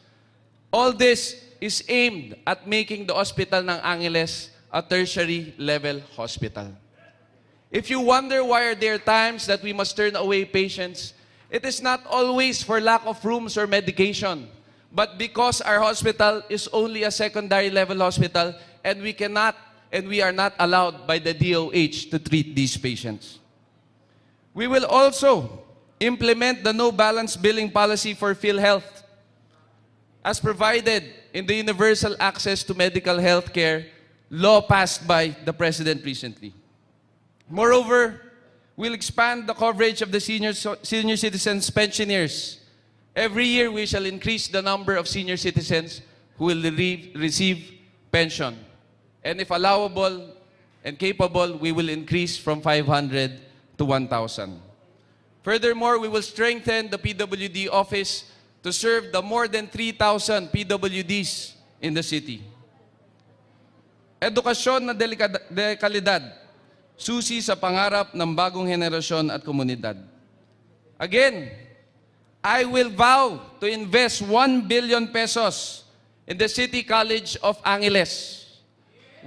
Speaker 8: All this is aimed at making the hospital ng Angeles a tertiary level hospital. If you wonder why are there times that we must turn away patients, it is not always for lack of rooms or medication, but because our hospital is only a secondary level hospital and we are not allowed by the DOH to treat these patients. We will also implement the no balance billing policy for PhilHealth as provided in the Universal Access to Medical Health Care law passed by the President recently. Moreover, we'll expand the coverage of the senior citizens pensioners. Every year, we shall increase the number of senior citizens who will receive pension. And if allowable and capable, we will increase from 500 to 1,000. Furthermore, we will strengthen the PWD office to serve the more than 3,000 PWDs in the city. Edukasyon na dekalidad, susi sa pangarap ng bagong henerasyon at komunidad. Again, I will vow to invest 1 billion pesos in the City College of Angeles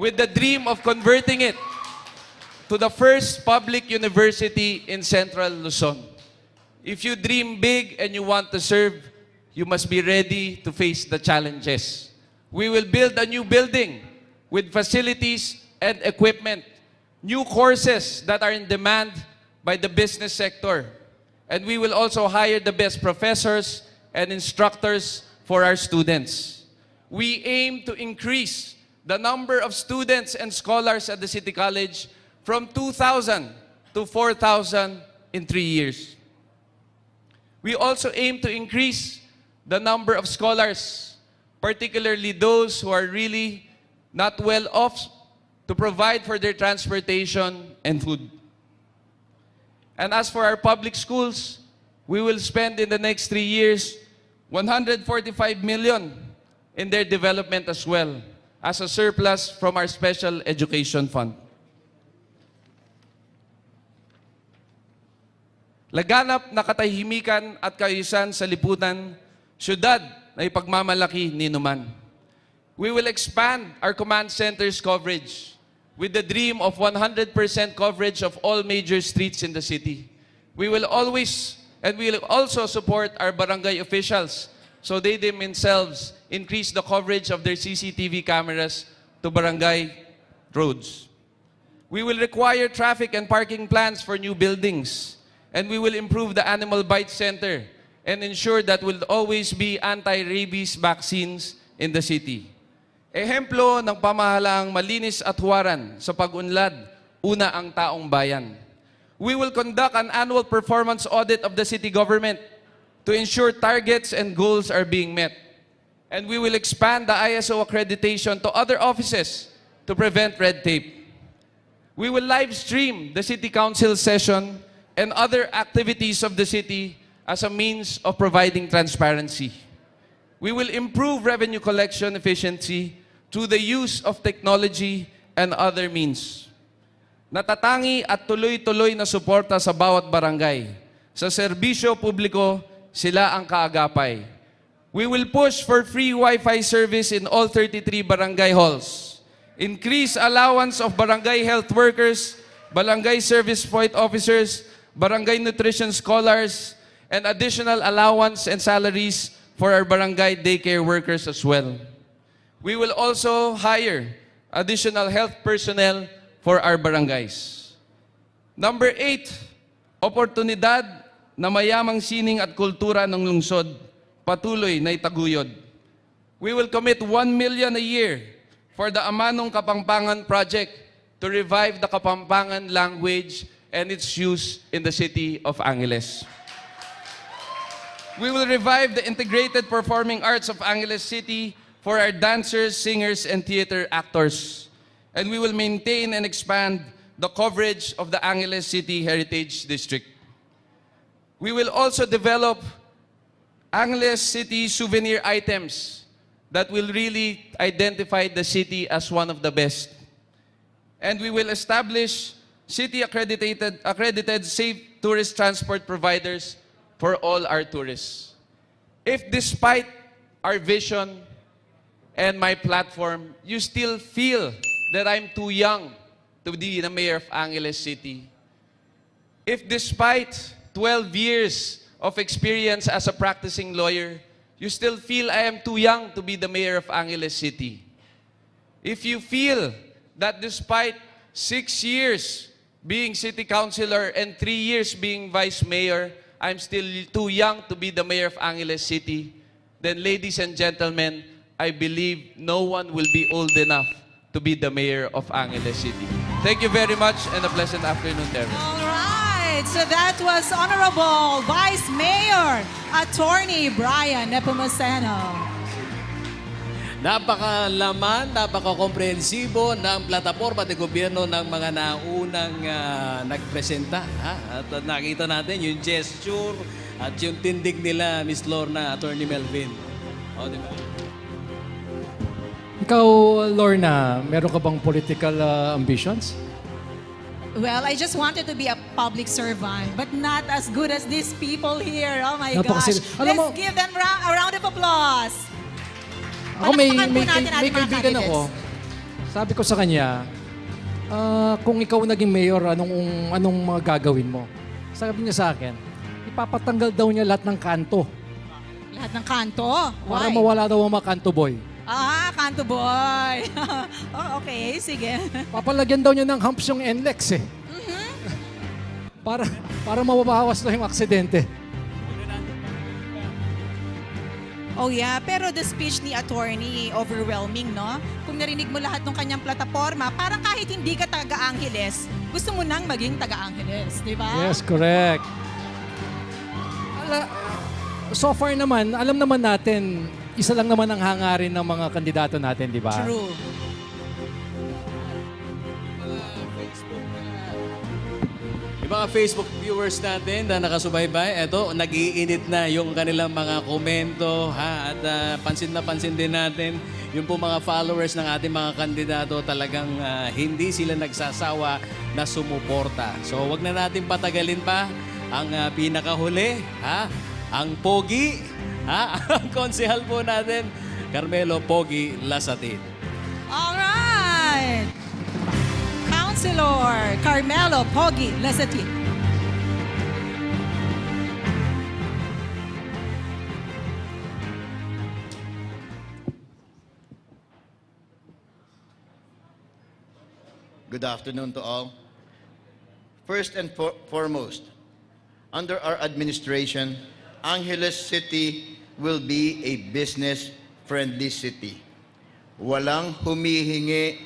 Speaker 8: with the dream of converting it to the first public university in Central Luzon. If you dream big and you want to serve, you must be ready to face the challenges. We will build a new building with facilities and equipment, new courses that are in demand by the business sector. And we will also hire the best professors and instructors for our students. We aim to increase the number of students and scholars at the City College from 2,000 to 4,000 in 3 years. We also aim to increase the number of scholars, particularly those who are really not well off, to provide for their transportation and food. And as for our public schools, we will spend in the next 3 years 145 million in their development as well, as a surplus from our special education fund. laganap na katahimikan at kaayusan sa lipunan, syudad na ipagmamalaki ni Numan. We will expand our command center's coverage with the dream of 100% coverage of all major streets in the city. We will also support our barangay officials so they themselves increase the coverage of their CCTV cameras to barangay roads. We will require traffic and parking plans for new buildings, and we will improve the Animal Bite Center and ensure that will always be anti-rabies vaccines in the city. Ehemplo ng pamahalaang malinis at huwaran sa pag-unlad, una ang taong bayan. We will conduct an annual performance audit of the city government to ensure targets and goals are being met. And we will expand the ISO accreditation to other offices to prevent red tape. We will live stream the City Council session and other activities of the city as a means of providing transparency. We will improve revenue collection efficiency through the use of technology and other means. Natatangi at tuloy-tuloy na suporta sa bawat barangay. Sa serbisyo publiko, sila ang kaagapay. We will push for free Wi-Fi service in all 33 barangay halls. Increase allowance of barangay health workers, barangay service point officers, barangay nutrition scholars, and additional allowance and salaries for our barangay daycare workers as well. We will also hire additional health personnel for our barangays. Number 8, oportunidad na mayamang sining at kultura ng lungsod patuloy na itaguyod. We will commit 1 million a year for the Amanong Kapampangan project to revive the Kapampangan language and its use in the city of Angeles. We will revive the integrated performing arts of Angeles City for our dancers, singers, and theater actors. And we will maintain and expand the coverage of the Angeles City Heritage District. We will also develop Angeles City souvenir items that will really identify the city as one of the best. And we will establish city accredited safe tourist transport providers for all our tourists. If despite our vision and my platform, you still feel that I'm too young to be the mayor of Angeles City, if despite 12 years of experience as a practicing lawyer, you still feel I am too young to be the mayor of Angeles City, if you feel that despite 6 years being city councilor and 3 years being vice mayor, I'm still too young to be the mayor of Angeles City, then ladies and gentlemen, I believe no one will be old enough to be the mayor of Angeles City. Thank you very much and a pleasant afternoon to everyone.
Speaker 3: All right, so that was Honorable Vice Mayor Attorney Brian Nepomuceno.
Speaker 6: Napakalaman, napaka-komprehensibo ng plataforma de gobyerno ng mga naunang nagpresenta. At nakita natin yung gesture at yung tindig nila, Miss Lorna, Attorney Melvin. O, di ba?
Speaker 4: Ikaw, Lorna, meron ka bang political ambitions?
Speaker 3: Well, I just wanted to be a public servant, but not as good as these people here. Oh my gosh.
Speaker 4: Alam mo-
Speaker 3: Let's give them a round of applause.
Speaker 4: Ako may
Speaker 3: Palakpakan po natin ating mga
Speaker 4: kaibigan ako.
Speaker 3: candidates.
Speaker 4: Sabi ko sa kanya, kung ikaw naging mayor, anong mga gagawin mo? Sabi niya sa akin, ipapatanggal daw niya lahat ng kanto.
Speaker 3: Lahat ng kanto?
Speaker 4: Para
Speaker 3: Why?
Speaker 4: mawala daw ang mga kanto boy.
Speaker 3: Kanto boy. Oh, okay, sige.
Speaker 4: Papalagyan daw niya ng humps yung NLEX eh. Para mababawas na yung aksidente.
Speaker 3: Oh yeah, pero the speech ni attorney, overwhelming, no? Kung narinig mo lahat ng kanyang plataforma, parang kahit hindi ka taga-Angeles, gusto mo nang maging taga-Angeles, di ba?
Speaker 4: Yes, correct. So far naman, alam naman natin, isa lang naman ang hangarin ng mga kandidato natin, di ba?
Speaker 3: True.
Speaker 6: Yung mga Facebook viewers natin na nakasubaybay, eto, nag-iinit na yung kanilang mga komento, ha? At pansin na pansin din natin, yung po mga followers ng ating mga kandidato, talagang hindi sila nagsasawa na sumuporta. So, wag na natin patagalin pa. ang pinakahuli, ha? Ang Pogi, ha? Ang konsehal po natin, Carmelo Pogi Lasatin.
Speaker 3: Alright! Councilor Carmelo Pogi Lasatin.
Speaker 9: Good afternoon to all. First and foremost, under our administration, Angeles City will be a business-friendly city. Walang humihingi,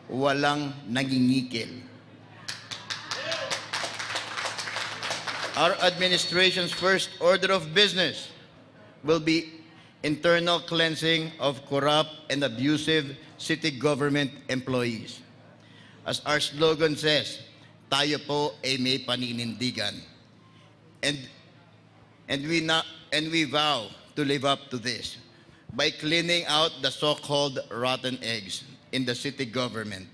Speaker 9: walang nangingikil. Our administration's first order of business will be internal cleansing of corrupt and abusive city government employees. As our slogan says, tayo po ay may paninindigan. And we vow to live up to this by cleaning out the so-called rotten eggs in the city government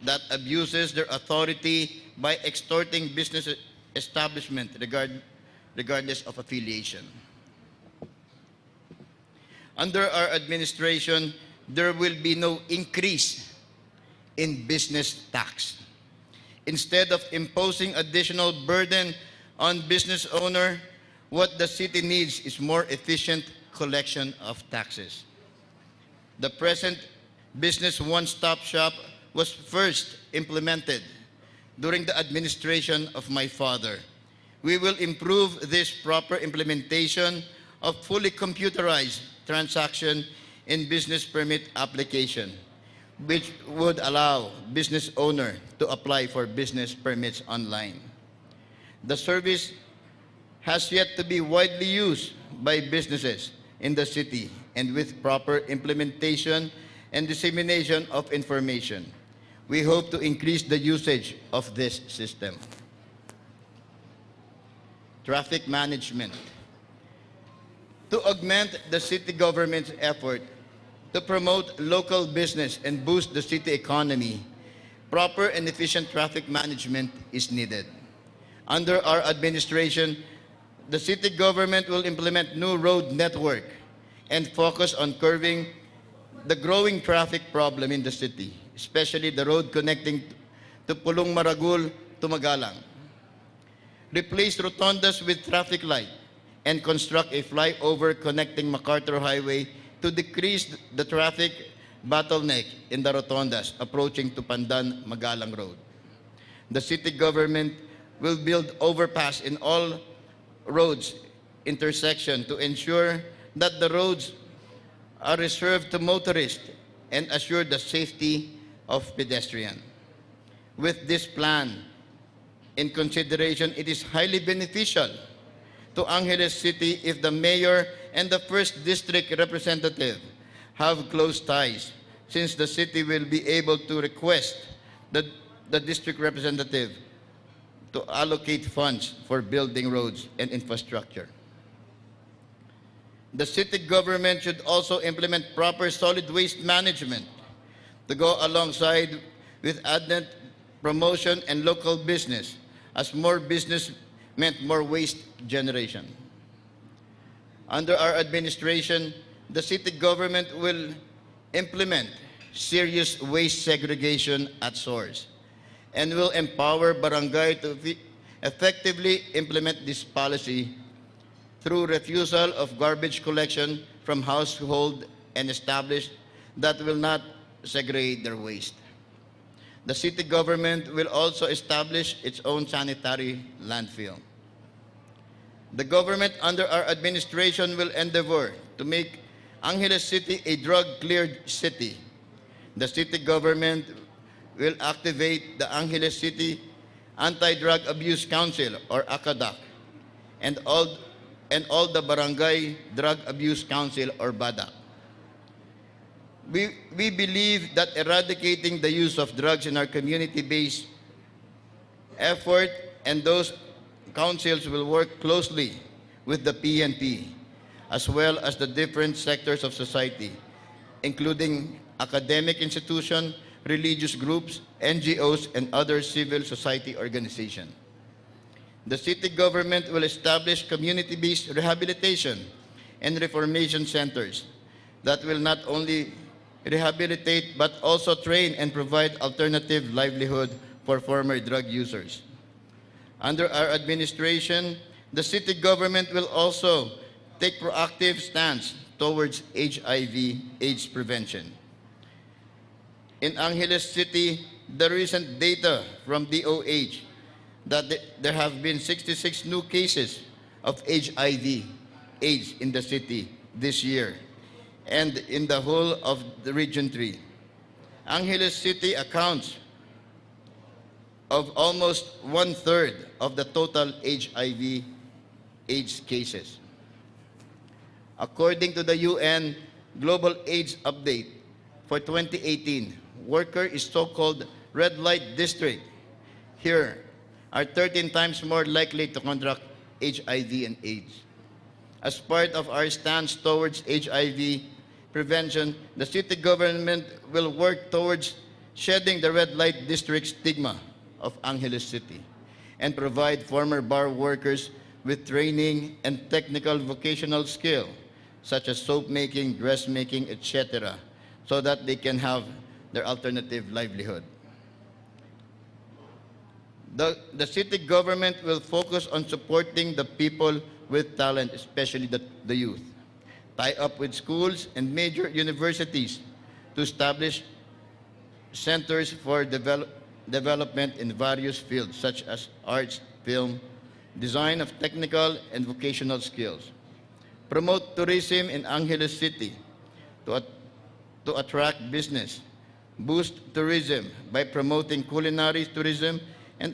Speaker 9: that abuses their authority by extorting business establishment regardless of affiliation. Under our administration, there will be no increase in business tax. Instead of imposing additional burden on business owner, what the city needs is more efficient collection of taxes. The present business one-stop shop was first implemented during the administration of my father. We will improve this proper implementation of fully computerized transaction in business permit application, which would allow business owner to apply for business permits online. The service has yet to be widely used by businesses in the city, and with proper implementation and dissemination of information, we hope to increase the usage of this system. Traffic management. To augment the city government's effort to promote local business and boost the city economy, proper and efficient traffic management is needed. Under our administration, the city government will implement new road network and focus on curbing the growing traffic problem in the city, especially the road connecting to Pulong Maragul to Magalang. Replace rotundas with traffic light and construct a flyover connecting MacArthur Highway to decrease the traffic bottleneck in the rotundas approaching to Pandan Magalang Road. The city government will build overpass in all roads intersection to ensure that the roads are reserved to motorists and assure the safety of pedestrians. With this plan in consideration, it is highly beneficial to Angeles City if the mayor and the first district representative have close ties, since the city will be able to request the district representative to allocate funds for building roads and infrastructure. The city government should also implement proper solid waste management to go alongside with advent promotion and local business, as more business meant more waste generation. Under our administration, the city government will implement serious waste segregation at source and will empower barangay to effectively implement this policy through refusal of garbage collection from household and established that will not segregate their waste. The city government will also establish its own sanitary landfill. The government under our administration will endeavor to make Angeles City a drug-cleared city. The city government will activate the Angeles City Anti-Drug Abuse Council, or ACADAC, and all the Barangay Drug Abuse Council, or BADA. We believe that eradicating the use of drugs in our community-based effort, and those councils will work closely with the PNP, as well as the different sectors of society, including academic institutions, religious groups, NGOs, and other civil society organizations. The city government will establish community-based rehabilitation and reformation centers that will not only rehabilitate but also train and provide alternative livelihood for former drug users. Under our administration, the city government will also take proactive stance towards HIV/AIDS prevention. In Angeles City, the recent data from DOH that there have been 66 new cases of HIV/AIDS in the city this year and in the whole of the Region 3. Angeles City accounts of almost 1/3 of the total HIV/AIDS cases. According to the UN Global AIDS Update for 2018, Worker is so-called red light district here are 13 times more likely to contract HIV and AIDS. As part of our stance towards HIV prevention, the city government will work towards shedding the red light district stigma of Angeles City and provide former bar workers with training and technical vocational skill such as soap making, dressmaking, etc., so that they can have their alternative livelihood. The city government will focus on supporting the people with talent, especially the youth. Tie up with schools and major universities to establish centers for development in various fields such as arts, film, design of technical and vocational skills. Promote tourism in Angeles City to attract business. Boost tourism by promoting culinary tourism and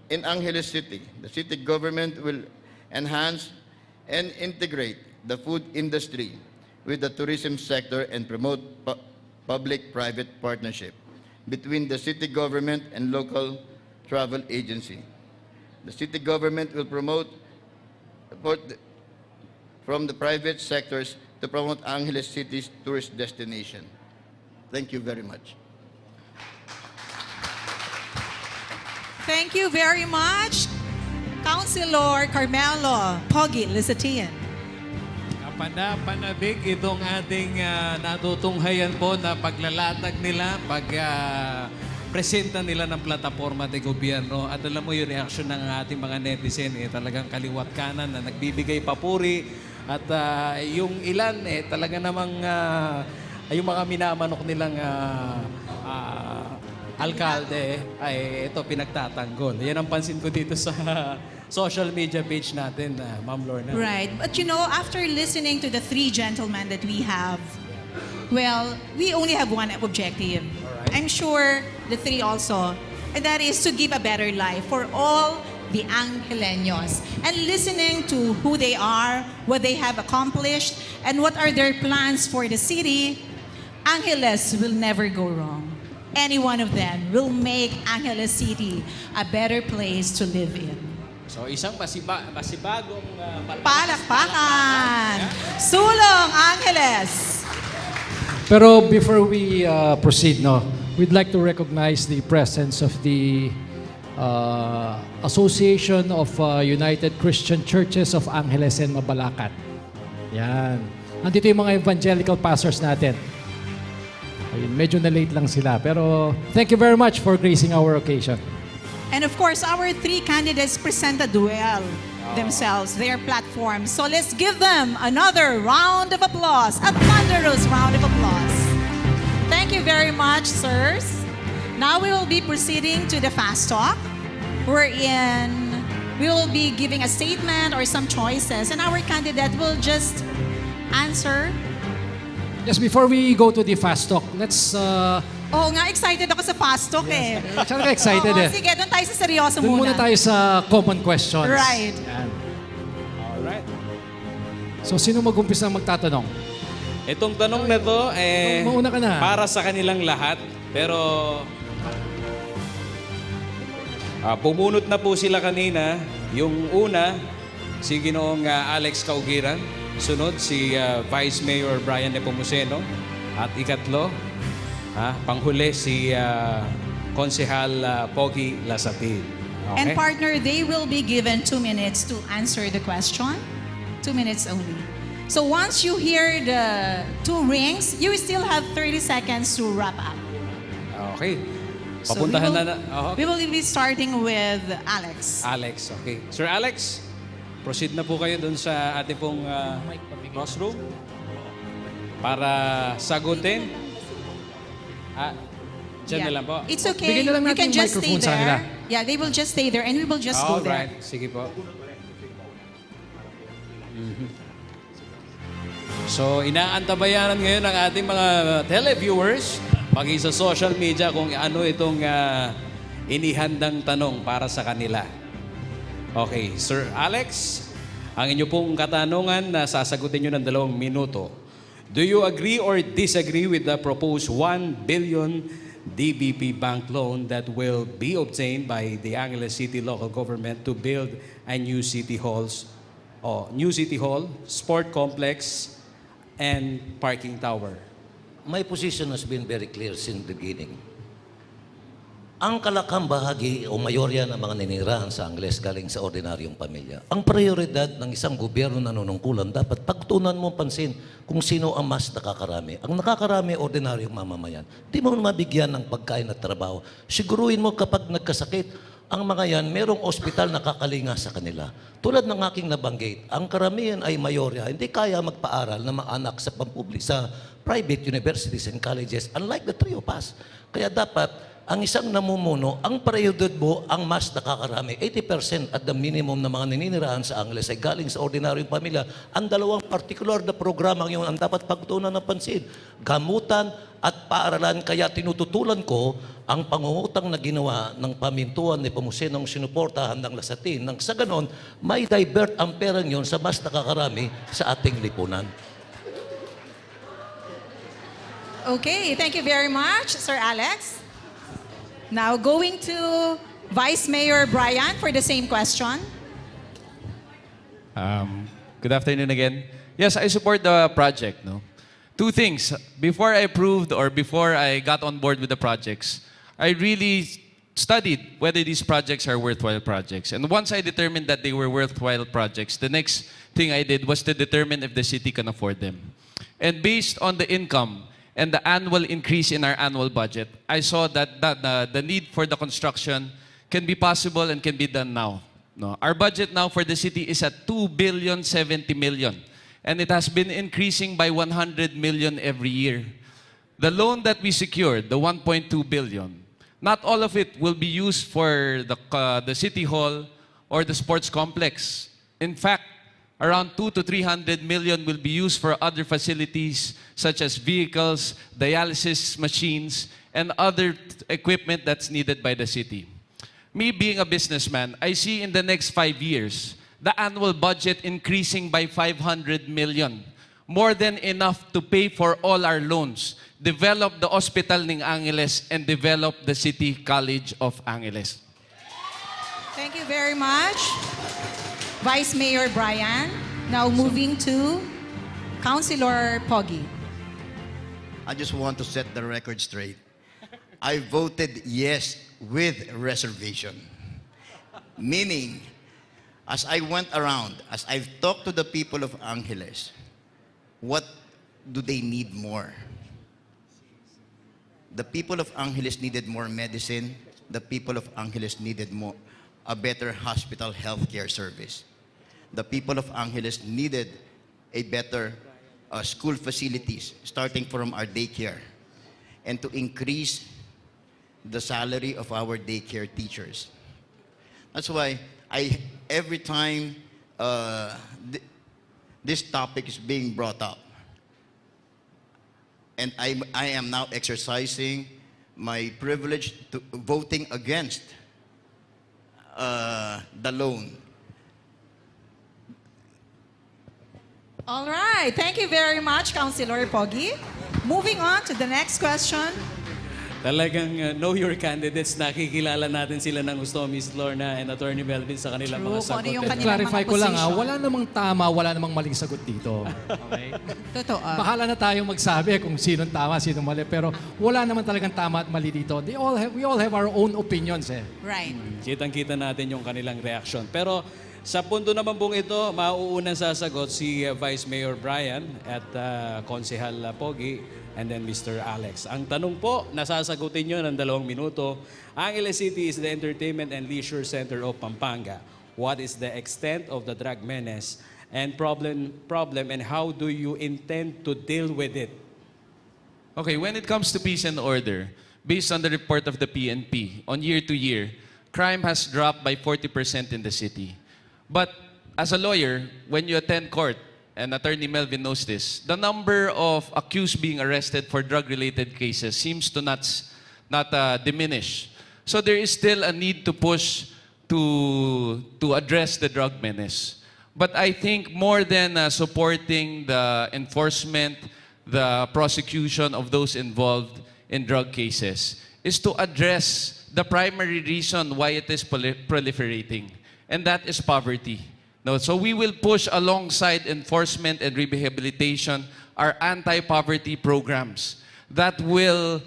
Speaker 9: in Angeles City. The city government will enhance and integrate the food industry with the tourism sector and promote public-private partnership between the city government and local travel agency. The city government will promote support from the private sectors to promote Angeles City's tourist destination. Thank you very much.
Speaker 3: Thank you very much, Councilor Carmelo Pogi Lizatian.
Speaker 6: Kapana-panabig itong ating natutunghayan po na paglalatag nila, presenta nila ng plataforma de gobyerno. At alam mo yung reaksyon ng ating mga netizen, talagang kaliwat kanan na nagbibigay papuri. At yung ilan, talaga namang yung mga minamanok nilang alkalde ay ito pinagtatanggol. Yan ang pansin ko dito sa social media page natin, Ma'am Lorna.
Speaker 3: Right. But you know, after listening to the three gentlemen that we have, well, we only have one objective. I'm sure the three also, and that is to give a better life for all the Angeleños. And listening to who they are, what they have accomplished, and what are their plans for the city, Angeles will never go wrong. Any one of them will make Angeles City a better place to live in.
Speaker 6: So isang masibagong
Speaker 3: Palakpakan! Sulong Angeles!
Speaker 4: Pero before we proceed, we'd like to recognize the presence of the Association of United Christian Churches of Angeles and Mabalacat. Yan. Nandito yung mga evangelical pastors natin. Ayun, medyo na-late lang sila. Pero thank you very much for gracing our occasion.
Speaker 3: And of course, our three candidates presented well themselves, their platforms. So let's give them another round of applause, a thunderous round of applause. Thank you very much, sirs. Now we will be proceeding to the fast talk, wherein we will be giving a statement or some choices, and our candidate will just answer.
Speaker 4: Just before we go to the fast talk, let's...
Speaker 3: Oo nga, excited ako sa fast talk eh.
Speaker 4: Talaga excited
Speaker 3: Oo,
Speaker 4: eh.
Speaker 3: sige, doon tayo sa seryoso
Speaker 4: Doon muna tayo sa common questions.
Speaker 3: Right.
Speaker 4: Yan.
Speaker 6: Alright.
Speaker 4: So, sino mag-umpisa magtatanong?
Speaker 6: Itong tanong na to,
Speaker 4: Mauna ka na.
Speaker 6: para sa kanilang lahat. Pero, pumunot na po sila kanina. Yung una, si Ginoong Alex Caugiran. Sunod, si Vice Mayor Brian Nepomuceno. At ikatlo, panghuli, si Konsehal Pogi Lasatin.
Speaker 3: And
Speaker 6: Okay.
Speaker 3: partner, they will be given 2 minutes to answer the question. 2 minutes only. So once you hear the 2 rings, you still have 30 seconds to wrap up.
Speaker 6: Okay.
Speaker 3: So
Speaker 6: Papuntahan
Speaker 3: we will,
Speaker 6: na.
Speaker 3: We will be starting with Alex.
Speaker 6: Alex, okay. Sir Alex, proceed na po kayo dun sa ating pong crossroom para sagutin. Diyan na lang po.
Speaker 3: It's okay.
Speaker 4: Bigyan na lang
Speaker 3: You
Speaker 4: natin
Speaker 3: can
Speaker 4: yung
Speaker 3: just stay
Speaker 4: microphone sa kanila.
Speaker 3: there. Yeah, they will just stay there and we will just go there.
Speaker 6: Alright, sige po. So, inaantabayanan ngayon ng ating mga televiewers, pagi sa social media kung ano itong inihandang tanong para sa kanila. Okay, Sir Alex, ang inyo pong katanungan na sasagutin nyo ng 2 minuto. Do you agree or disagree with the proposed 1 billion DBP bank loan that will be obtained by the Angeles City local government to build a new city hall, sport complex, and parking tower?
Speaker 7: My position has been very clear since the beginning. Ang kalakang bahagi o mayorya ng mga ninirahan sa Angeles galing sa ordinaryong pamilya. Ang prioridad ng isang gobyerno na nanunungkulan, dapat pagtunan mo pansin kung sino ang mas nakakarami. Ang nakakarami, ordinaryong mamamayan. Di mo mabigyan ng pagkain at trabaho. Siguruhin mo kapag nagkasakit, ang mga yan, merong ospital na kakalinga sa kanila. Tulad ng aking nabanggit, ang karamihan ay mayorya, hindi kaya magpaaral na mga anak sa sa private universities and colleges, unlike the three of us. Kaya dapat, ang isang namumuno, ang prioridad mo, ang mas nakakarami. 80% at the minimum na mga naninirahan sa Angeles ay galing sa ordinaryong pamilya. Ang 2 particular na programang yun ang dapat pagtuunan ng pansin. Gamutan at paaralan. Kaya tinututulan ko ang pangungutang na ginawa ng pamintuan ni Pamusenong sinuportahan ng Lasatin. Nang sa ganon, may divert ang perang yun sa mas nakakarami sa ating lipunan.
Speaker 3: Okay, thank you very much, Sir Alex. Now going to Vice Mayor Brian for the same question.
Speaker 8: Good afternoon again. Yes, I support the project. No, 2 things. Before I approved or before I got on board with the projects, I really studied whether these projects are worthwhile projects. And once I determined that they were worthwhile projects, the next thing I did was to determine if the city can afford them. And based on the income and the annual increase in our annual budget, I saw that the need for the construction can be possible and can be done now. No, our budget now for the city is at 2,070 million, and it has been increasing by 100 million every year. The loan that we secured, the 1.2 billion, not all of it will be used for the city hall or the sports complex. In fact, around 200 to 300 million will be used for other facilities such as vehicles, dialysis machines, and other equipment that's needed by the city. Me being a businessman, I see in the next 5 years, the annual budget increasing by 500 million. More than enough to pay for all our loans, develop the Hospital ng Angeles, and develop the City College of Angeles.
Speaker 3: Thank you very much, Vice Mayor Brian. Now moving to Councilor Pogi.
Speaker 9: I just want to set the record straight. I voted yes with reservation. Meaning, as I went around, as I've talked to the people of Angeles, what do they need more? The people of Angeles needed more medicine. The people of Angeles needed a better hospital healthcare service. The people of Angeles needed a better school facilities, starting from our daycare, and to increase the salary of our daycare teachers. That's why every time this topic is being brought up, and I am now exercising my privilege to voting against the loan.
Speaker 3: All right. Thank you very much, Councilor Pogi. Moving on to the next question.
Speaker 6: Talagang know your candidates. Nakikilala natin sila ng gusto, Miss Lorna and Attorney Melvin sa kanilang
Speaker 3: True,
Speaker 6: mga
Speaker 3: kung ano
Speaker 6: sagot.
Speaker 3: yung
Speaker 4: At
Speaker 3: kanilang
Speaker 4: clarify
Speaker 3: mga
Speaker 4: ko lang
Speaker 3: position.
Speaker 4: wala namang tama, wala namang maling sagot dito. Okay?
Speaker 3: Totoo.
Speaker 4: Bahala na tayong magsabi kung sinong tama, sinong mali. Pero wala naman talagang tama at mali dito. We all have our own opinions eh.
Speaker 3: Right.
Speaker 6: Kitang-kita natin yung kanilang reaksyon. Pero sa punto naman pong ito, mauunang sasagot si Vice Mayor Brian at Konsehal Pogi and then Mr. Alex. Ang tanong po, nasasagutin nyo ng 2 minuto. Angeles City is the entertainment and leisure center of Pampanga. What is the extent of the drug menace and problem and how do you intend to deal with it?
Speaker 8: Okay, when it comes to peace and order, based on the report of the PNP, on year to year, crime has dropped by 40% in the city. But as a lawyer, when you attend court, and Attorney Melvin knows this, the number of accused being arrested for drug-related cases seems to not diminish. So there is still a need to push to address the drug menace. But I think more than supporting the enforcement, the prosecution of those involved in drug cases, is to address the primary reason why it is proliferating, and that is poverty. No, so we will push alongside enforcement and rehabilitation our anti-poverty programs that will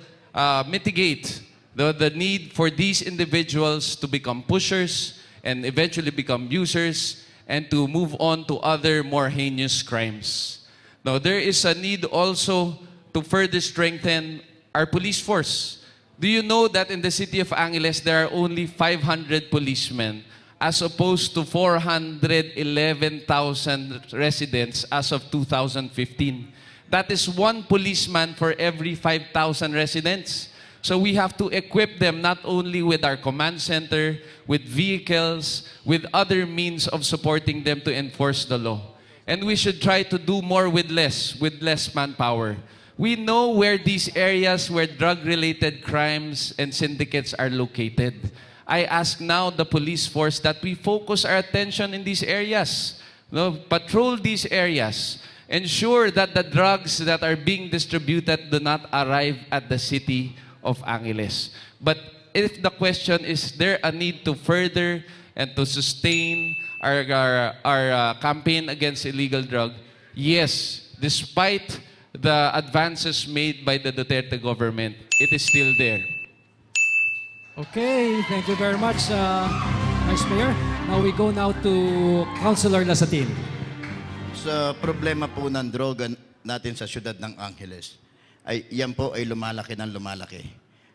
Speaker 8: mitigate the need for these individuals to become pushers and eventually become users and to move on to other more heinous crimes. Now, there is a need also to further strengthen our police force. Do you know that in the city of Angeles, there are only 500 policemen as opposed to 411,000 residents as of 2015? That is 1 policeman for every 5,000 residents. So we have to equip them not only with our command center, with vehicles, with other means of supporting them to enforce the law. And we should try to do more with less manpower. We know where these areas where drug-related crimes and syndicates are located. I ask now the police force that we focus our attention in these areas. No, patrol these areas. Ensure that the drugs that are being distributed do not arrive at the city of Angeles. But if the question is there a need to further and to sustain our campaign against illegal drug, yes, despite the advances made by the Duterte government, it is still there.
Speaker 4: Okay, thank you very much, Vice Mayor. Now we go now to Councilor Lasatin.
Speaker 9: Sa problema po ng droga natin sa siyudad ng Angeles, yan po ay lumalaki ng lumalaki.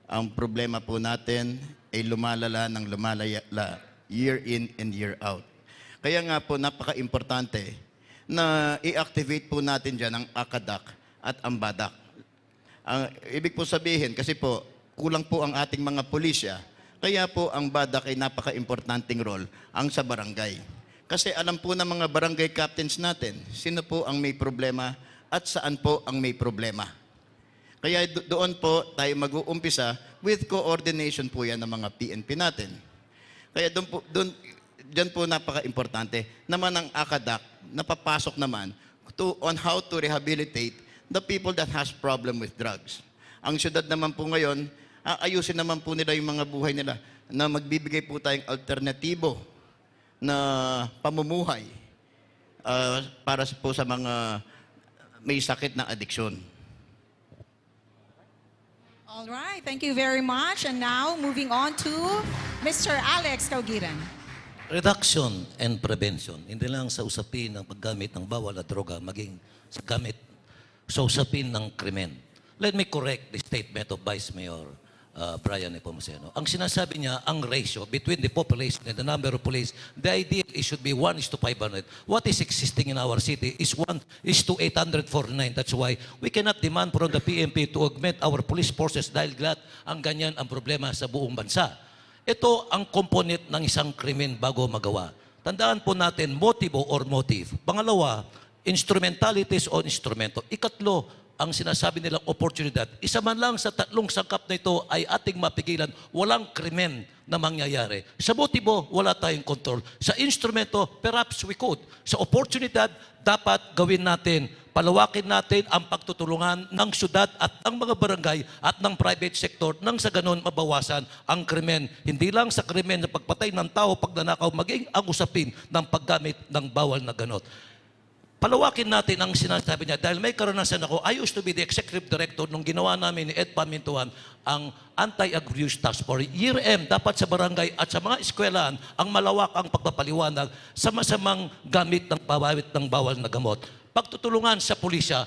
Speaker 9: Ang problema po natin ay lumalala ng lumalala year in and year out. Kaya nga po napaka-importante na i-activate po natin dyan ang ACADAC at ang BADAC. Ibig po sabihin, kasi po kulang po ang ating mga pulisya, kaya po ang BADAC ay napaka-importanting role ang sa barangay. Kasi alam po ng mga barangay captains natin, sino po ang may problema at saan po ang may problema. Kaya doon po tayo mag-uumpisa with coordination po yan ng mga PNP natin. Kaya dyan po napaka-importante naman ang ACADAC napapasok naman on how to rehabilitate the people that has problem with drugs. Ang syudad naman po ngayon, ayusin naman po nila yung mga buhay nila na magbibigay po tayong alternatibo na pamumuhay para po sa mga may sakit na adiksyon.
Speaker 3: All right, thank you very much. And now, moving on to Mr. Alex Caugiran.
Speaker 7: Reduction and prevention. Hindi lang sa usapin ng paggamit ng bawal at droga, maging sa gamit sa usapin ng krimen. Let me correct the statement of Vice Mayor Brian Nepomuceno. Ang sinasabi niya, ang ratio between the population and the number of police, the ideal it should be 1:500. What is existing in our city is 1:849. That's why we cannot demand from the PNP to augment our police forces dahil lahat ang ganyan ang problema sa buong bansa. Ito ang component ng isang krimen bago magawa. Tandaan po natin, motibo or motive. Pangalawa, instrumentalities o instrumento. Ikatlo, ang sinasabi nilang oportunidad, isa man lang sa tatlong sangkap na ito ay ating mapigilan, walang krimen na mangyayari. Sa motibo, wala tayong control. Sa instrumento, perhaps we could. Sa oportunidad, dapat gawin natin, palawakin natin ang pagtutulungan ng syudad at ng mga barangay at ng private sector nang sa ganon mabawasan ang krimen. Hindi lang sa krimen na pagpatay ng tao, pagnanakaw, maging ang usapin ng paggamit ng bawal na ganot. Palawakin natin ang sinasabi niya dahil may karanasan ako. I used to be the executive director nung ginawa namin ni Ed Pamintuan ang Anti-Abuse Task Force. Year M, dapat sa barangay at sa mga eskwelahan ang malawak ang pagpapaliwanag sa masamang gamit ng pawawit ng bawal na gamot. Pagtutulungan sa pulisya,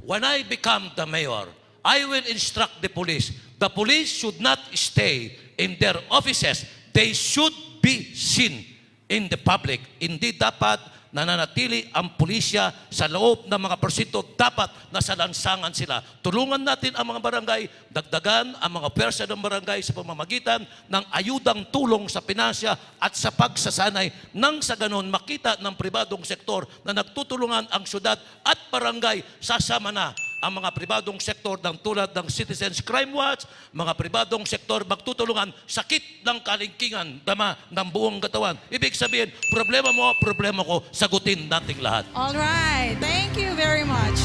Speaker 7: when I become the mayor, I will instruct the police. The police should not stay in their offices. They should be seen in the public. Hindi dapat nananatili ang pulisya sa loob ng mga presinto, dapat nasa lansangan sila. Tulungan natin ang mga barangay, dagdagan ang mga pwersa ng barangay sa pamamagitan ng ayudang tulong sa pinansya at sa pagsasanay nang sa ganon makita ng pribadong sektor na nagtutulungan ang syudad at barangay, sasama na ang mga pribadong sektor ng tulad ng Citizens Crime Watch, mga pribadong sektor magtutulungan, sakit ng kalingkingan, dama ng buong katawan. Ibig sabihin, problema mo, problema ko, sagutin nating lahat.
Speaker 3: All right. Thank you very much.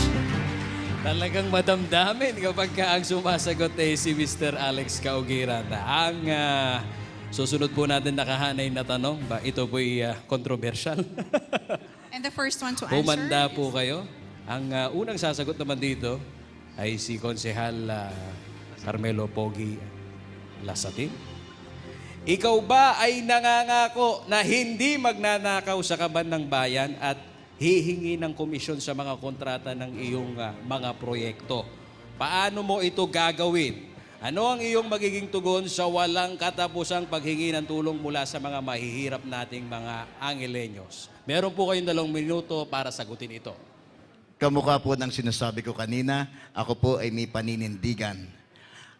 Speaker 6: Talagang madamdamin kapag ang sumasagot ay si Mr. Alex Caugiran. Ang susunod po natin nakahanay na tanong, ba ito po'y controversial?
Speaker 3: And the first one to answer.
Speaker 6: Humanda po kayo. Ang unang sasagot naman dito ay si Konsehal Carmelo Pogi Lasatin. Ikaw ba ay nangangako na hindi magnanakaw sa kaban ng bayan at hihingi ng komisyon sa mga kontrata ng iyong mga proyekto? Paano mo ito gagawin? Ano ang iyong magiging tugon sa walang katapusang paghingi ng tulong mula sa mga mahihirap nating mga Angelenyos? Meron po kayong 2 minuto para sagutin ito.
Speaker 9: Kamukha po ng sinasabi ko kanina, ako po ay may paninindigan.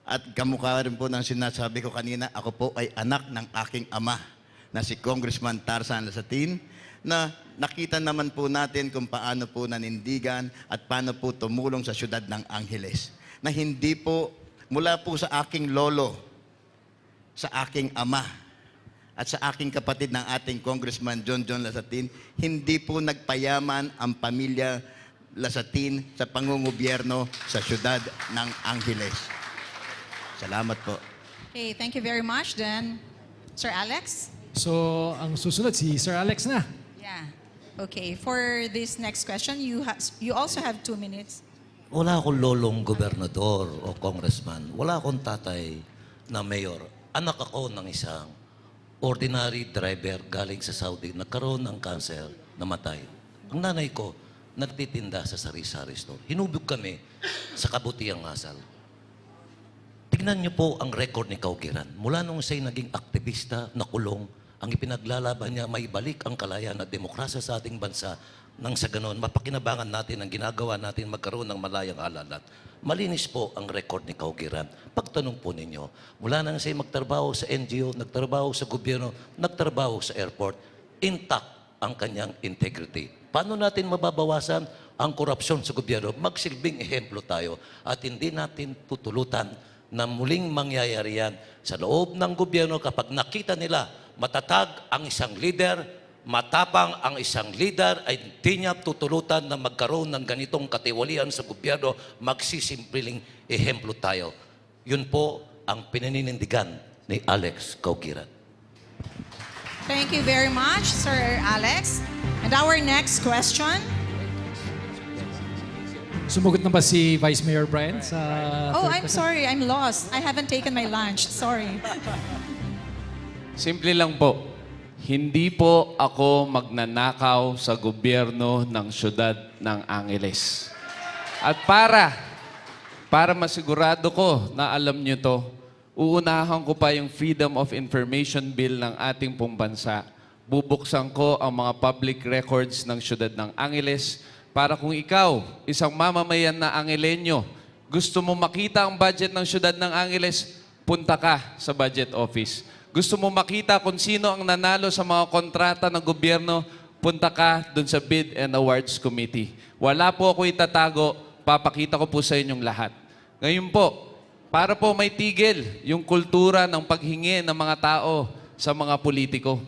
Speaker 9: At kamukha rin po ng sinasabi ko kanina, ako po ay anak ng aking ama na si Congressman Tarzan Lasatin, na nakita naman po natin kung paano po nanindigan at paano po tumulong sa syudad ng Angeles. Na hindi po, mula po sa aking lolo, sa aking ama, at sa aking kapatid ng ating Congressman John Lasatin, hindi po nagpayaman ang pamilya Lasatin sa pangungobyerno sa syudad ng Angeles. Salamat po.
Speaker 3: Okay, thank you very much then. Sir Alex?
Speaker 4: So, ang susunod si Sir Alex na.
Speaker 3: Yeah. Okay, for this next question, you also have 2 minutes.
Speaker 7: Wala akong lolong gobernador o congressman. Wala akong tatay na mayor. Anak ako ng isang ordinary driver galing sa Saudi. Nagkaroon ng cancer, namatay. Ang nanay ko, nagtitinda sa sari-sari store. Hinubog kami sa kabutiang asal. Tignan niyo po ang record ni Caugiran. Mula nung siya'y naging aktivista, nakulong, ang ipinaglalaban niya, maibalik ang kalayaan at demokrasya sa ating bansa. Nang sa ganon, mapakinabangan natin ang ginagawa natin magkaroon ng malayang alalat. Malinis po ang record ni Caugiran. Pagtanong po ninyo, mula nang siya'y magtrabaho sa NGO, nagtrabaho sa gobyerno, nagtrabaho sa airport, intact ang kanyang integrity. Paano natin mababawasan ang korupsyon sa gobyerno? Magsilbing ehemplo tayo at hindi natin tutulutan na muling mangyayari yan sa loob ng gobyerno kapag nakita nila matatag ang isang leader, matapang ang isang leader, ay hindi niya tutulutan na magkaroon ng ganitong katiwalian sa gobyerno, magsisimpiling ehemplo tayo. Yun po ang pinaninindigan ni Alex Caugiran.
Speaker 3: Thank you very much, Sir Alex. And our next question.
Speaker 4: Sumugot na ba si Vice Mayor Brian sa...
Speaker 3: Oh,
Speaker 4: third
Speaker 3: I'm
Speaker 4: question?
Speaker 3: sorry. I'm lost. I haven't taken my lunch. Sorry.
Speaker 8: Simple lang po. Hindi po ako magnanakaw sa gobyerno ng syudad ng Angeles. At para masigurado ko na alam nyo to, uunahan ko pa yung Freedom of Information Bill ng ating pong bansa. Bubuksan ko ang mga public records ng syudad ng Angeles para kung ikaw, isang mamamayan na Angelenyo, gusto mo makita ang budget ng syudad ng Angeles, punta ka sa budget office. Gusto mo makita kung sino ang nanalo sa mga kontrata ng gobyerno, punta ka dun sa Bid and Awards Committee. Wala po ako itatago ipapakita ko po sa inyong lahat. Ngayon po, para po may tigil yung kultura ng paghingi ng mga tao sa mga politiko.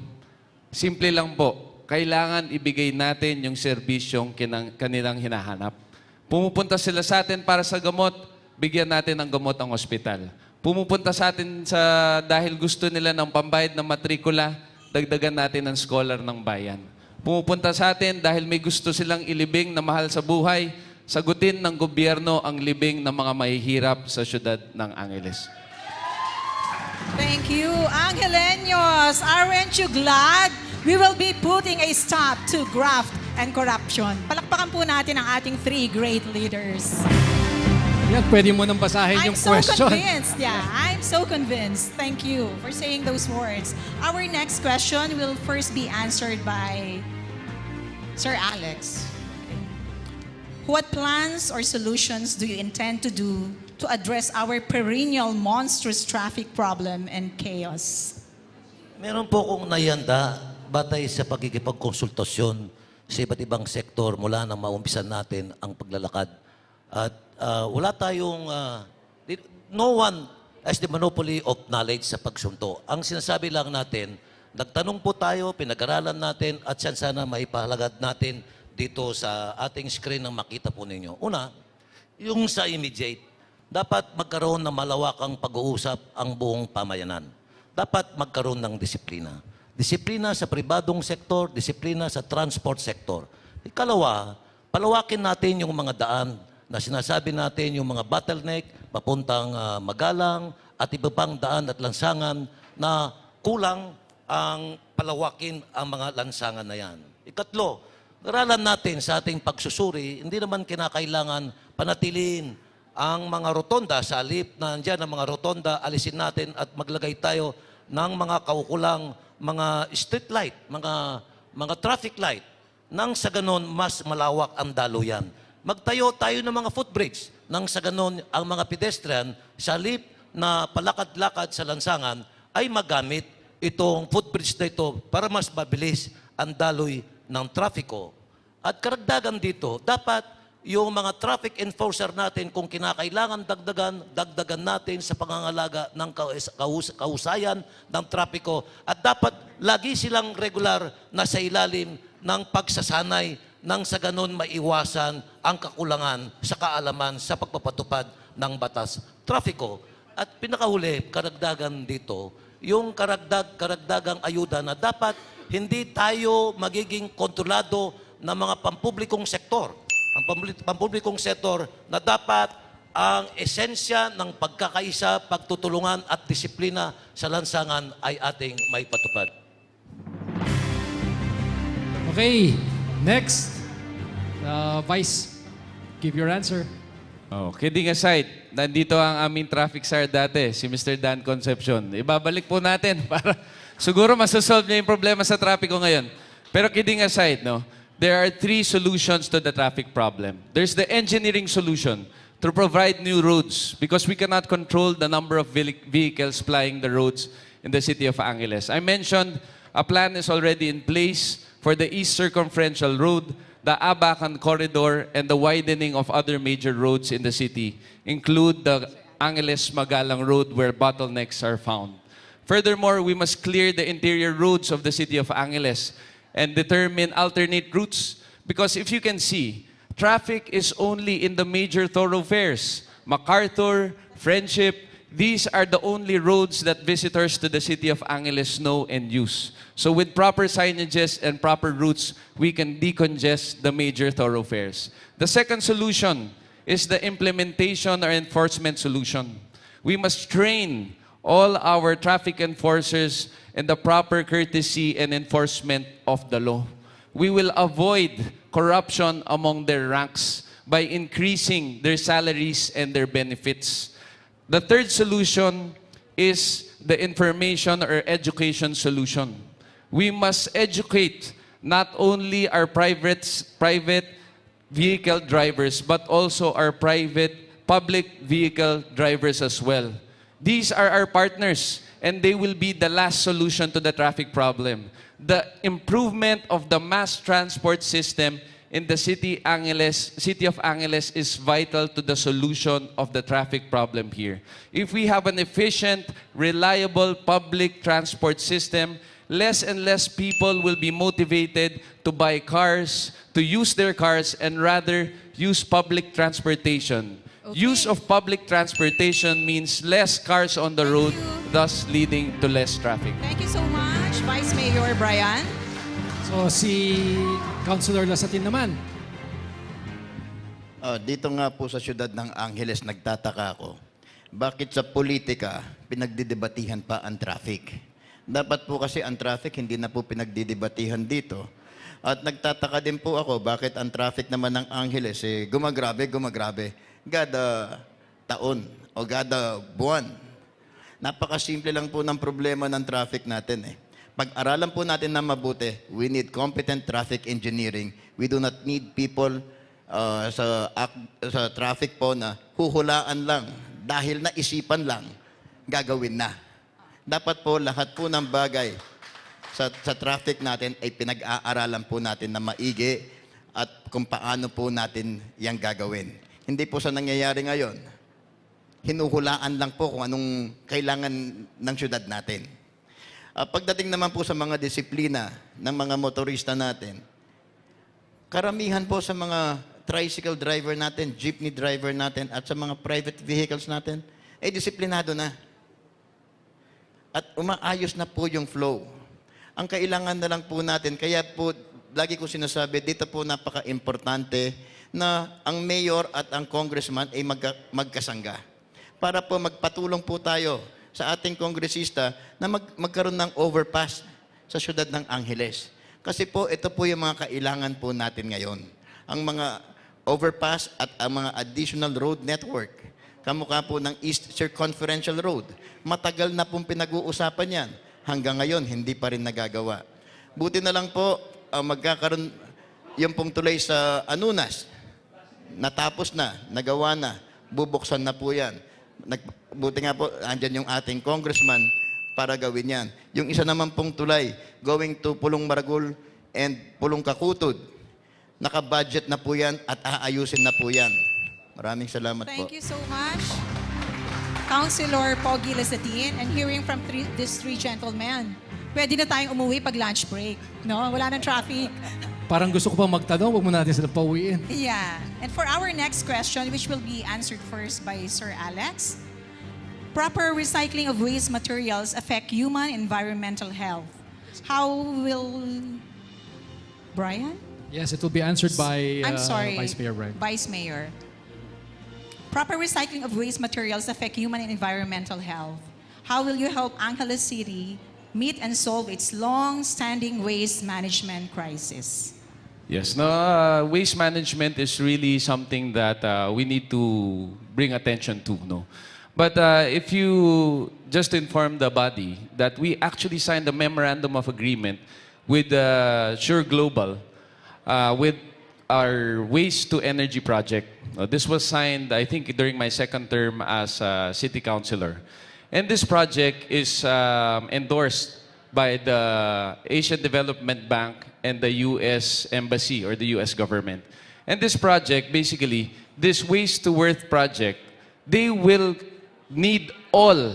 Speaker 8: Simple lang po, kailangan ibigay natin yung serbisyong kanilang hinahanap. Pumupunta sila sa atin para sa gamot, bigyan natin ng gamot ang ospital. Pumupunta sa atin dahil gusto nila ng pambayad ng matrikula, dagdagan natin ng scholar ng bayan. Pumupunta sa atin dahil may gusto silang ilibing na mahal sa buhay, sagutin ng gobyerno ang libing ng mga mahihirap sa syudad ng Angeles.
Speaker 3: Thank you, Angeleños. Aren't you glad we will be putting a stop to graft and corruption? Palakpakan po natin ang ating 3 great leaders.
Speaker 4: Yan, pwede mo nang basahin
Speaker 3: I'm
Speaker 4: yung
Speaker 3: so
Speaker 4: question.
Speaker 3: convinced. Yeah, I'm so convinced. Thank you for saying those words. Our next question will first be answered by Sir Alex. What plans or solutions do you intend to do to address our perennial monstrous traffic problem and chaos?
Speaker 7: Meron po akong nayanda batay sa pagkikipagkonsultasyon sa iba't ibang sektor mula nang maumpisan natin ang paglalakad. At wala tayong, no one has the monopoly of knowledge sa pagsunto. Ang sinasabi lang natin, nagtanong po tayo, pinag-aralan natin, at yan sana maipahalagad natin dito sa ating screen ng makita po ninyo. Una, yung sa immediate, dapat magkaroon ng malawakang pag-uusap ang buong pamayanan. Dapat magkaroon ng disiplina. Disiplina sa pribadong sektor, disiplina sa transport sector. Ikalawa, palawakin natin yung mga daan na sinasabi natin, yung mga bottleneck, papuntang Magalang, at iba pang daan at lansangan na kulang ang palawakin ang mga lansangan na yan. Ikatlo, aralan natin sa ating pagsusuri, hindi naman kinakailangan panatilin ang mga rotonda. Sa halip na andyan ang mga rotonda, alisin natin at maglagay tayo ng mga kaukulang mga street light, mga traffic light, nang sa ganon mas malawak ang daluyan. Magtayo tayo ng mga footbridge, nang sa ganon ang mga pedestrian sa halip na palakad-lakad sa lansangan ay magamit itong footbridge na ito para mas mabilis ang daloy ng trafiko. At karagdagan dito, dapat yung mga traffic enforcer natin, kung kinakailangan dagdagan natin sa pangangalaga ng kahusayan ng trapiko. At dapat lagi silang regular na sa ilalim ng pagsasanay nang sa ganon maiwasan ang kakulangan sa kaalaman sa pagpapatupad ng batas trapiko. At pinakahuli, karagdagan dito, yung karagdagang ayuda na dapat hindi tayo magiging kontrolado ng mga pampublikong sektor. Ang pampublikong sektor na dapat ang esensya ng pagkakaisa, pagtutulungan at disiplina sa lansangan ay ating may patupad.
Speaker 4: Okay, next. Vice, give your answer.
Speaker 8: Oh, kidding aside, nandito ang aming traffic czar dati, si Mr. Dan Concepcion. Ibabalik po natin para siguro masasolve niya yung problema sa trapiko ngayon. Pero kidding aside, no, there are 3 solutions to the traffic problem. There's the engineering solution to provide new roads because we cannot control the number of vehicles plying the roads in the city of Angeles. I mentioned a plan is already in place for the East Circumferential Road, the Abacan Corridor, and the widening of other major roads in the city, include the Angeles-Magalang Road where bottlenecks are found. Furthermore, we must clear the interior roads of the city of Angeles and determine alternate routes. Because if you can see, traffic is only in the major thoroughfares. MacArthur, Friendship, these are the only roads that visitors to the city of Angeles know and use. So with proper signages and proper routes, we can decongest the major thoroughfares. The second solution is the implementation or enforcement solution. We must train all our traffic enforcers in the proper courtesy and enforcement of the law. We will avoid corruption among their ranks by increasing their salaries and their benefits. The third solution is the information or education solution. We must educate not only our private vehicle drivers, but also our public vehicle drivers as well. These are our partners, and they will be the last solution to the traffic problem. The improvement of the mass transport system in the city of Angeles is vital to the solution of the traffic problem here. If we have an efficient, reliable public transport system, less and less people will be motivated to buy cars, to use their cars, and rather use public transportation.
Speaker 3: Okay.
Speaker 8: Use of public transportation means less cars on the road, thus leading to less traffic.
Speaker 3: Thank you so much, Vice Mayor Brian.
Speaker 4: So si Councilor Lasatin naman.
Speaker 9: Dito nga po sa siyudad ng Angeles, nagtataka ako. Bakit sa politika, pinagdidebatihan pa ang traffic? Dapat po kasi ang traffic hindi na po pinagdidebatihan dito. At nagtataka din po ako, bakit ang traffic naman ng Angeles, gumagrabe. Gada taon o gada buwan. Napakasimple lang po ng problema ng traffic natin. Pag-aralan po natin na mabuti, we need competent traffic engineering. We do not need people sa traffic po na huhulaan lang dahil naisipan lang, gagawin na. Dapat po lahat po ng bagay sa traffic natin ay pinag-aaralan po natin na maigi at kung paano po natin yang gagawin. Hindi po sa nangyayari ngayon. Hinuhulaan lang po kung anong kailangan ng syudad natin. Pagdating naman po sa mga disiplina ng mga motorista natin, karamihan po sa mga tricycle driver natin, jeepney driver natin, at sa mga private vehicles natin, disiplinado na. At umaayos na po yung flow. Ang kailangan na lang po natin, kaya po, lagi ko sinasabi, dito po napaka-importante na ang mayor at ang congressman ay magkasangga. Para po magpatulong po tayo sa ating kongresista na magkaroon ng overpass sa siyudad ng Angeles. Kasi po, ito po yung mga kailangan po natin ngayon. Ang mga overpass at ang mga additional road network. Kamukha po ng East Circumferential Road. Matagal na pong pinag-uusapan yan. Hanggang ngayon, hindi pa rin nagagawa. Buti na lang po, magkakaroon yung pong tulay sa Anunas. Natapos na, nagawa na, bubuksan na po yan. Buti nga po, andyan yung ating congressman para gawin yan. Yung isa naman pong tulay, going to Pulong Maragul and Pulong Kakutod, naka-budget na po yan at aayusin na po yan. Maraming salamat po.
Speaker 3: Thank you so much, Councilor Pogi Lasatin. And hearing from these three gentlemen, pwede na tayong umuwi pag lunch break. No? Wala nang traffic.
Speaker 4: Parang gusto ko pa magtanong, huwag mo natin sila pauwiin.
Speaker 3: Yeah. And for our next question, which will be answered first by Sir Alex, proper recycling of waste materials affect human and environmental health. How will... Brian?
Speaker 4: Yes, it will be answered by
Speaker 3: I'm sorry,
Speaker 4: Vice Mayor Brian.
Speaker 3: Vice Mayor. Proper recycling of waste materials affect human and environmental health. How will you help Angeles City meet and solve its long-standing waste management crisis?
Speaker 8: Yes, no, waste management is really something that we need to bring attention to, no. But if you just inform the body that we actually signed a memorandum of agreement with Sure Global with our waste to energy project. This was signed, I think, during my second term as city councilor. And this project is endorsed by the Asian Development Bank and the U.S. Embassy or the U.S. government. And this project, basically, this waste to worth project, they will need all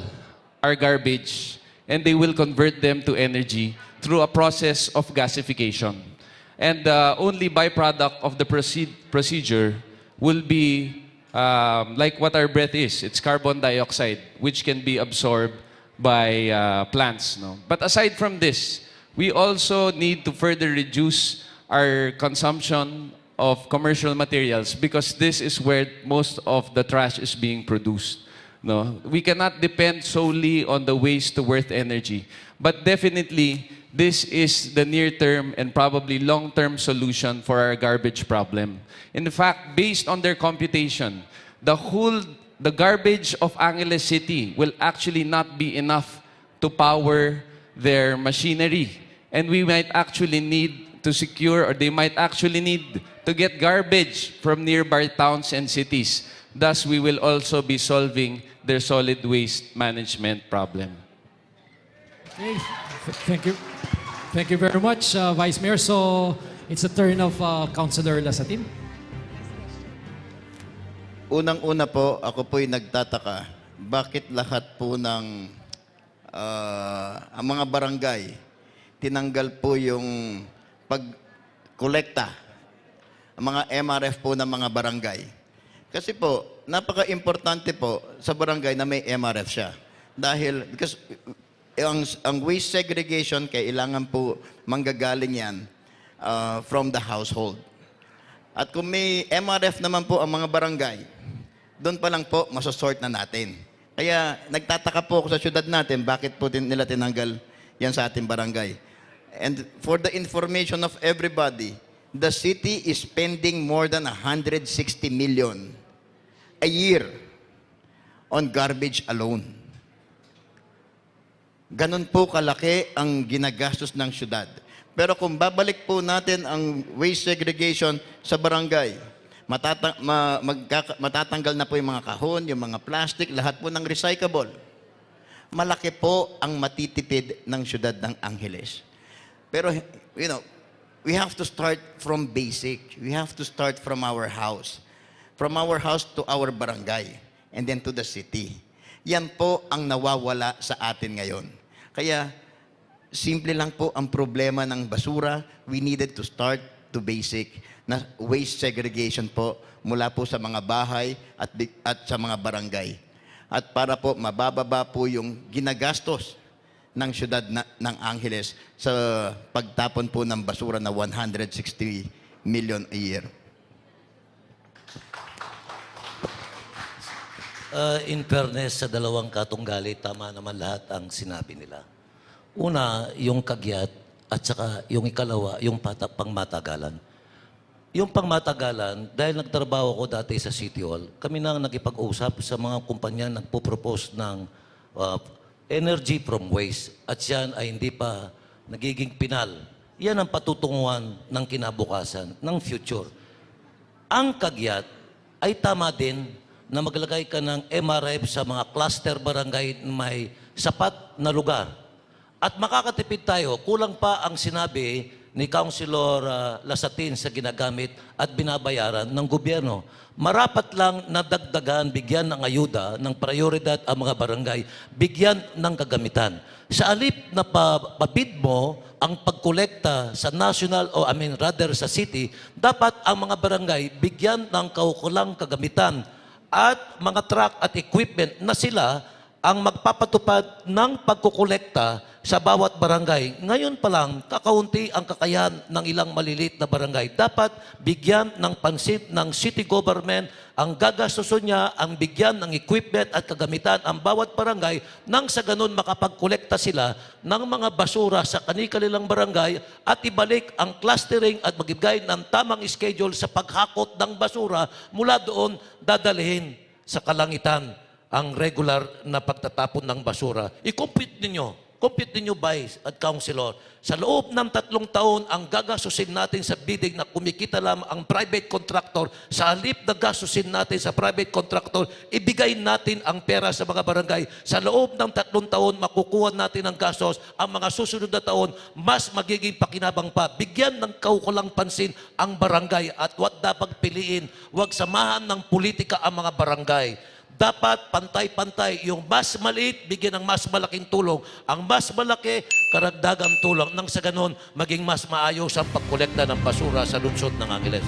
Speaker 8: our garbage and they will convert them to energy through a process of gasification. And the only byproduct of the procedure will be like what our breath is. It's carbon dioxide, which can be absorbed by plants. No? But aside from this, we also need to further reduce our consumption of commercial materials because this is where most of the trash is being produced. No? We cannot depend solely on the waste to worth energy. But definitely, this is the near-term and probably long-term solution for our garbage problem. In fact, based on their computation, the garbage of Angeles City will actually not be enough to power their machinery. And we might actually need to secure, or they might actually need to get garbage from nearby towns and cities. Thus, we will also be solving their solid waste management problem.
Speaker 4: Okay. Thank you. Thank you very much, Vice Mayor. So, It's a turn of Councilor Lasatin.
Speaker 9: Unang-una po, ako po'y nagtataka, bakit lahat po ng ang mga barangay, tinanggal po yung pag-kolekta, ang mga MRF po ng mga barangay. Kasi po, napaka-importante po sa barangay na may MRF siya. Dahil, because ang waste segregation, kailangan po manggagaling yan from the household. At kung may MRF naman po ang mga barangay, doon pa lang po masosort na natin. Kaya nagtataka po ako sa syudad natin, bakit po nila tinanggal yan sa ating barangay. And for the information of everybody, the city is spending more than 160 million a year on garbage alone. Ganon po kalaki ang ginagastos ng syudad. Pero kung babalik po natin ang waste segregation sa barangay, matatanggal na po yung mga kahon, yung mga plastic, lahat po ng recyclable. Malaki po ang matitipid ng syudad ng Angeles. Pero, you know, we have to start from basic. We have to start from our house. From our house to our barangay. And then to the city. Yan po ang nawawala sa atin ngayon. Kaya, simple lang po ang problema ng basura. We needed to start to basic na waste segregation po mula po sa mga bahay at sa mga barangay. At para po mabababa po yung ginagastos ng syudad ng Angeles sa pagtapon po ng basura na 160 million a year.
Speaker 7: In fairness sa dalawang katunggali, tama naman lahat ang sinabi nila. Una, yung kagyat at saka yung ikalawa, yung pangmatagalan. Yung pangmatagalan, dahil nagtrabaho ko dati sa City Hall, kami nang nagipag-usap sa mga kumpanya nagpo-propose ng energy from waste at yan ay hindi pa nagiging pinal. Yan ang patutunguhan ng kinabukasan, ng future. Ang kagyat ay tama din na maglagay ka ng MRF sa mga cluster barangay na may sapat na lugar. At makakatipid tayo, kulang pa ang sinabi ni Councilor Lasatin sa ginagamit at binabayaran ng gobyerno. Marapat lang nadagdagan, bigyan ng ayuda, ng prioridad ang mga barangay, bigyan ng kagamitan. Sa alip na pabid mo ang pagkolekta sa national o sa city, dapat ang mga barangay bigyan ng kaukulang kagamitan at mga truck at equipment na sila ang magpapatupad ng pagkukolekta sa bawat barangay. Ngayon pa lang, kakaunti ang kakayahan ng ilang malilit na barangay. Dapat bigyan ng pansin ng city government ang gagastusin niya, ang bigyan ng equipment at kagamitan ang bawat barangay nang sa ganun makapagkolekta sila ng mga basura sa kanilang barangay at ibalik ang clustering at magbigay ng tamang schedule sa paghakot ng basura mula doon dadalhin sa kalangitan ang regular na pagtatapon ng basura. I-compute ninyo, Vice at Councilor, sa loob ng 3 taon, ang gagasusin natin sa bidding na kumikita lamang ang private contractor, sa halip na gasusin natin sa private contractor, ibigay natin ang pera sa mga barangay. Sa loob ng 3 taon, makukuha natin ang gastos. Ang mga susunod na taon, mas magiging pakinabang pa. Bigyan ng kaukulang pansin ang barangay at huwag dapat piliin, huwag samahan ng politika ang mga barangay. Dapat pantay-pantay. Yung mas maliit, bigyan ng mas malaking tulong. Ang mas malaki, karagdagang tulong. Nang sa ganon, maging mas maayos ang pagkolekta ng basura sa lungsod ng Angeles.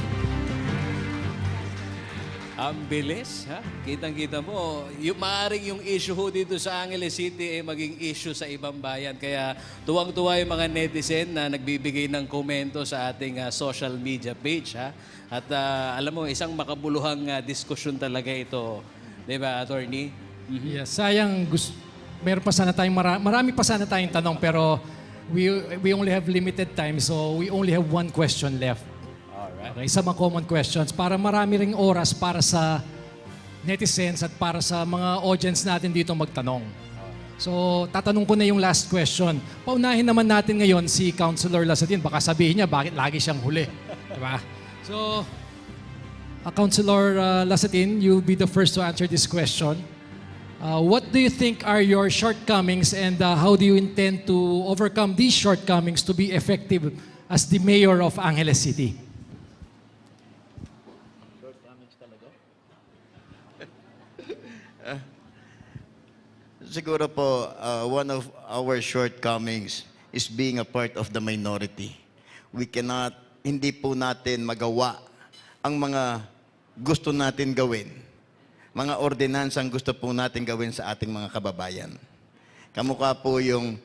Speaker 6: Ang bilis, ha? Kitang-kita mo, maaaring yung issue ho dito sa Angeles City ay maging issue sa ibang bayan. Kaya tuwang-tuwa yung mga netizen na nagbibigay ng komento sa ating social media page, ha? At alam mo, isang makabuluhang diskusyon talaga ito. Diba, Attorney?
Speaker 4: Yes, sayang meron pa sana tayong marami pa sana tayong tanong pero we only have limited time so we only have one question left.
Speaker 6: Alright.
Speaker 4: Okay, sa mga common questions para marami ring oras para sa netizens at para sa mga audience natin dito magtanong. So, tatanong ko na yung last question. Paunahin naman natin ngayon si Councilor Lasatin. Baka sabihin niya bakit lagi siyang huli. Diba? So, Councilor Lasatin, you'll be the first to answer this question. What do you think are your shortcomings and how do you intend to overcome these shortcomings to be effective as the mayor of Angeles City?
Speaker 9: Siguro po, one of our shortcomings is being a part of the minority. Hindi po natin magawa ang mga gusto natin gawin, mga ordinansang gusto po natin gawin sa ating mga kababayan. Kamukha po yung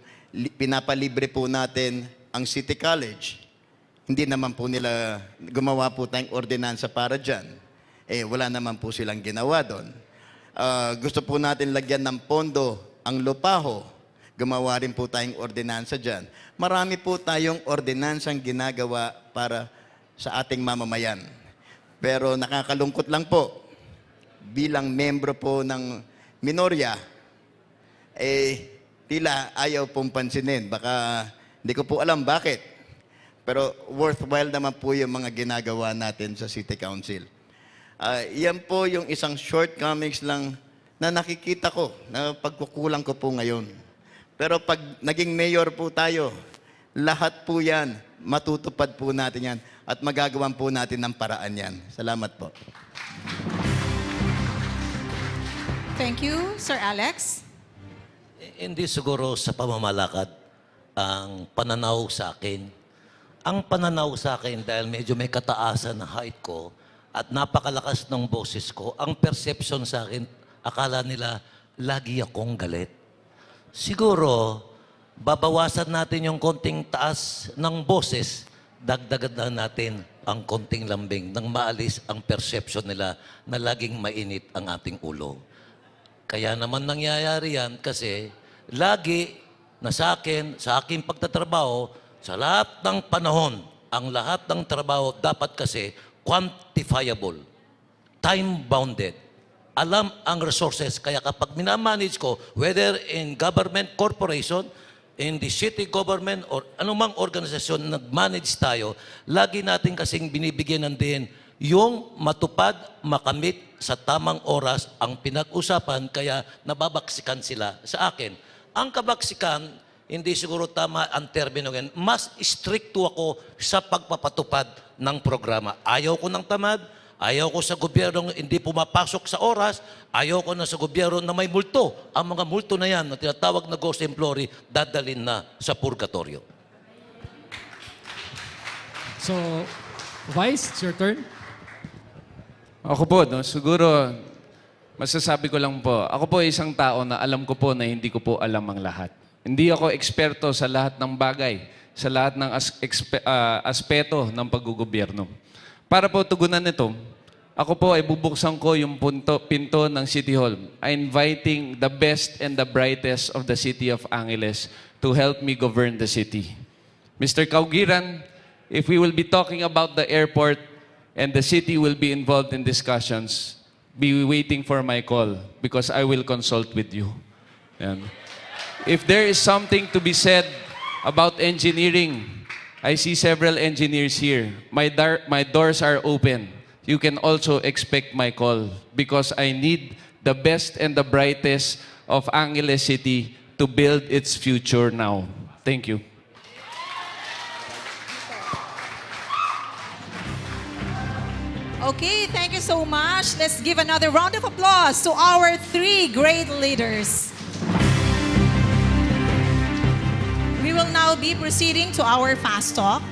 Speaker 9: pinapalibre po natin ang City College. Hindi naman po nila gumawa po tayong ordinansa para dyan. Wala naman po silang ginawa doon. Gusto po natin lagyan ng pondo ang Lupaho. Gumawa rin po tayong ordinansa dyan. Marami po tayong ordinansang ginagawa para sa ating mamamayan. Pero nakakalungkot lang po, bilang membro po ng minorya, tila ayaw pong pansinin. Baka hindi ko po alam bakit. Pero worthwhile naman po yung mga ginagawa natin sa City Council. Yan po yung isang shortcomings lang na nakikita ko, na pagkukulang ko po ngayon. Pero pag naging mayor po tayo, lahat po yan, matutupad po natin yan at magagawan po natin ng paraan yan. Salamat po.
Speaker 3: Thank you, Sir Alex.
Speaker 7: Hindi siguro sa pamamalakad ang pananaw sa akin. Ang pananaw sa akin dahil medyo may kataasan na height ko at napakalakas ng boses ko, ang perception sa akin, akala nila lagi akong galit. Siguro, babawasan natin yung konting taas ng boses, dagdagan na natin ang konting lambing nang maalis ang perception nila na laging mainit ang ating ulo. Kaya naman nangyayari yan kasi lagi na sa akin, sa aking pagtatrabaho, sa lahat ng panahon, ang lahat ng trabaho dapat kasi quantifiable, time-bounded. Alam ang resources. Kaya kapag minamanage ko, whether in government corporation, in the city government, or anumang organisasyon nag-manage tayo, lagi natin kasing binibigyan ng din yung matupad, makamit sa tamang oras ang pinag-usapan, kaya nababaksikan sila sa akin. Ang kabaksikan, hindi siguro tama ang termino yan. Mas stricto ako sa pagpapatupad ng programa. Ayaw ko ng tamad, ayaw ko sa gobyernong hindi pumapasok sa oras, ayaw ko na sa gobyerno na may multo. Ang mga multo na yan, na tinatawag na ghost employee, dadalin na sa purgatorio.
Speaker 4: So, Vice, it's your turn.
Speaker 8: Ako po, no, siguro, masasabi ko lang po, ako po ay isang tao na alam ko po na hindi ko po alam ang lahat. Hindi ako eksperto sa lahat ng bagay, sa lahat ng aspeto ng paggugobyerno. Para po tugunan nito, ako po ay bubuksan ko yung pinto ng City Hall. I'm inviting the best and the brightest of the city of Angeles to help me govern the city. Mr. Kaugiran, if we will be talking about the airport and the city will be involved in discussions, be waiting for my call because I will consult with you. Yan. If there is something to be said about engineering, I see several engineers here. My doors are open. You can also expect my call because I need the best and the brightest of Angeles City to build its future now. Thank you.
Speaker 3: Okay, thank you so much. Let's give another round of applause to our three great leaders. We will now be proceeding to our fast talk.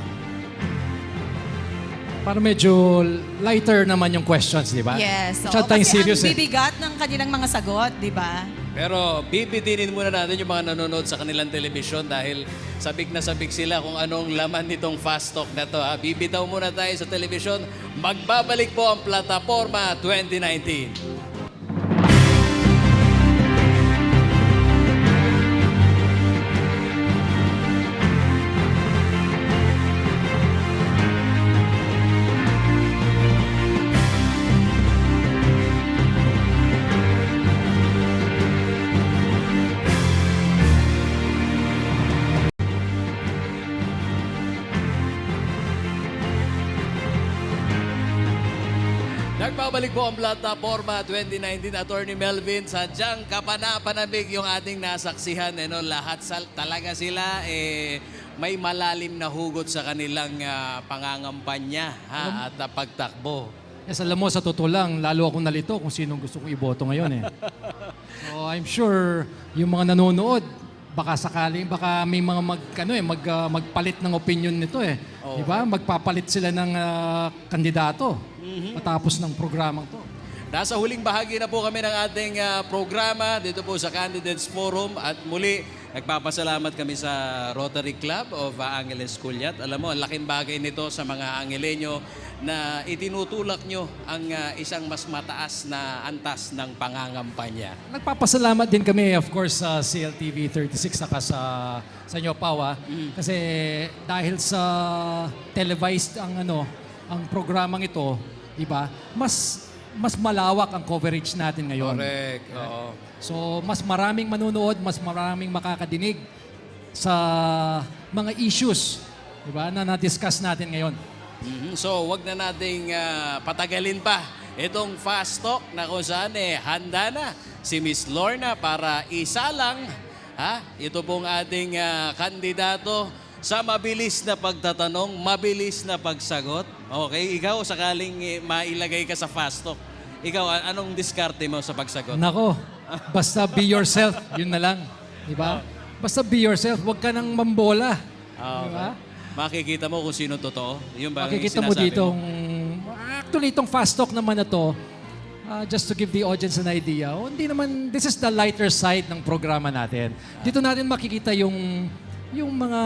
Speaker 4: Para medyo lighter naman yung questions, di ba?
Speaker 3: Yes.
Speaker 4: Masyado tayong
Speaker 3: kasi
Speaker 4: serious
Speaker 3: ang bibigat ng kanilang mga sagot, di ba?
Speaker 6: Pero bibitinin muna natin yung mga nanonood sa kanilang telebisyon dahil sabik na sabik sila kung anong laman nitong fast talk na to. Ha? Bibitaw muna tayo sa telebisyon. Magbabalik po ang Plataforma 2019. Nagbabalik po ang Plataforma 2019, Attorney Melvin. Sadyang kapana-panabig yung ating nasaksihan. Lahat talaga sila may malalim na hugot sa kanilang pangangampanya at pagtakbo.
Speaker 4: Yes, alam mo, sa totoo lang, lalo akong nalito kung sinong gusto kong iboto ngayon eh. So I'm sure yung mga nanonood, baka sakaling, baka may mga magpalit ng opinion nito eh. Di ba? Magpapalit sila ng kandidato matapos ng programang to.
Speaker 6: Nasa huling bahagi na po kami ng ating programa dito po sa Candidates Forum at muli nagpapasalamat kami sa Rotary Club of Angeles Escuelat. Alam mo, ang laking bagay nito sa mga Angelenyo na itinutulak nyo ang isang mas mataas na antas ng pangangampanya.
Speaker 4: Nagpapasalamat din kami, of course, sa CLTV 36 saka sa inyo, Pawa. Kasi dahil sa televised ang programang ito, di ba? Mas malawak ang coverage natin ngayon.
Speaker 6: Correct. Oo.
Speaker 4: So, mas maraming manunood, mas maraming makakadinig sa mga issues, di ba, na na-discuss natin ngayon.
Speaker 6: So, wag na nating patagalin pa itong fast talk na kung saan handa na si Miss Lorna para isalang ito pong ating kandidato sa mabilis na pagtatanong, mabilis na pagsagot. Okay, ikaw sakaling mailagay ka sa fast talk. Ikaw, anong diskarte mo sa pagsagot?
Speaker 4: Nako, basta be yourself, yun na lang. Di ba? Basta be yourself, huwag ka nang mambola. Di ba?
Speaker 6: Makikita mo kung sino totoo. Yun ba ang
Speaker 4: Makikita mo
Speaker 6: sinasabi
Speaker 4: dito,
Speaker 6: mo?
Speaker 4: actually itong fast talk naman na to, just to give the audience an idea, hindi naman, this is the lighter side ng programa natin. Dito natin makikita yung mga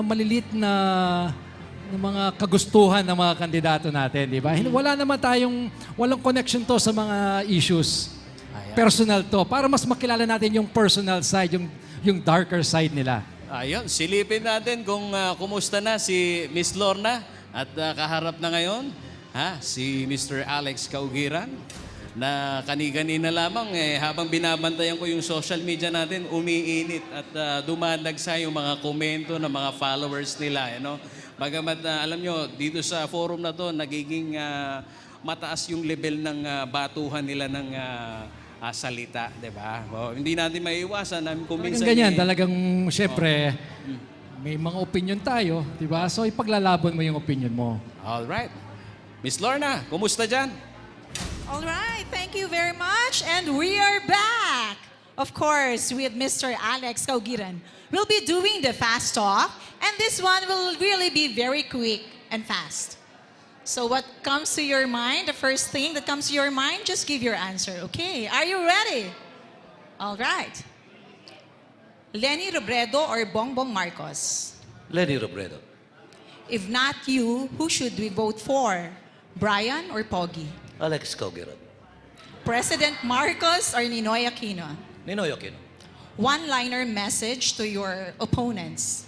Speaker 4: malilit na mga kagustuhan ng mga kandidato natin, di ba? Wala naman walang connection to sa mga issues. Personal to. Para mas makilala natin yung personal side, yung darker side nila.
Speaker 6: Ayun, silipin natin kung kumusta na si Miss Lorna at kaharap na ngayon si Mr. Alex Caugiran na kani-kanina lamang habang binabantayan ko yung social media natin, umiinit at dumadagsa yung mga komento ng mga followers nila. Bagamat alam nyo, dito sa forum na to, nagiging mataas yung level ng batuhan nila ng salita, di ba? Hindi natin maiiwasan na kung minsan...
Speaker 4: Ganyan, talagang syempre, may mga opinion tayo, di ba? So ipaglalabon mo yung opinion mo.
Speaker 6: Alright. Miss Lorna, kumusta dyan?
Speaker 3: All right, thank you very much. And we are back, of course, with Mr. Alex Caugiran. We'll be doing the fast talk, and this one will really be very quick and fast. So what comes to your mind, the first thing that comes to your mind, just give your answer, okay? Are you ready? All right. Lenny Robredo or Bongbong Marcos?
Speaker 7: Lenny Robredo.
Speaker 3: If not you, who should we vote for? Brian or Pogi?
Speaker 7: Alex Caugiran.
Speaker 3: President Marcos or Ninoy Aquino?
Speaker 7: Ninoy Aquino.
Speaker 3: One-liner message to your opponents.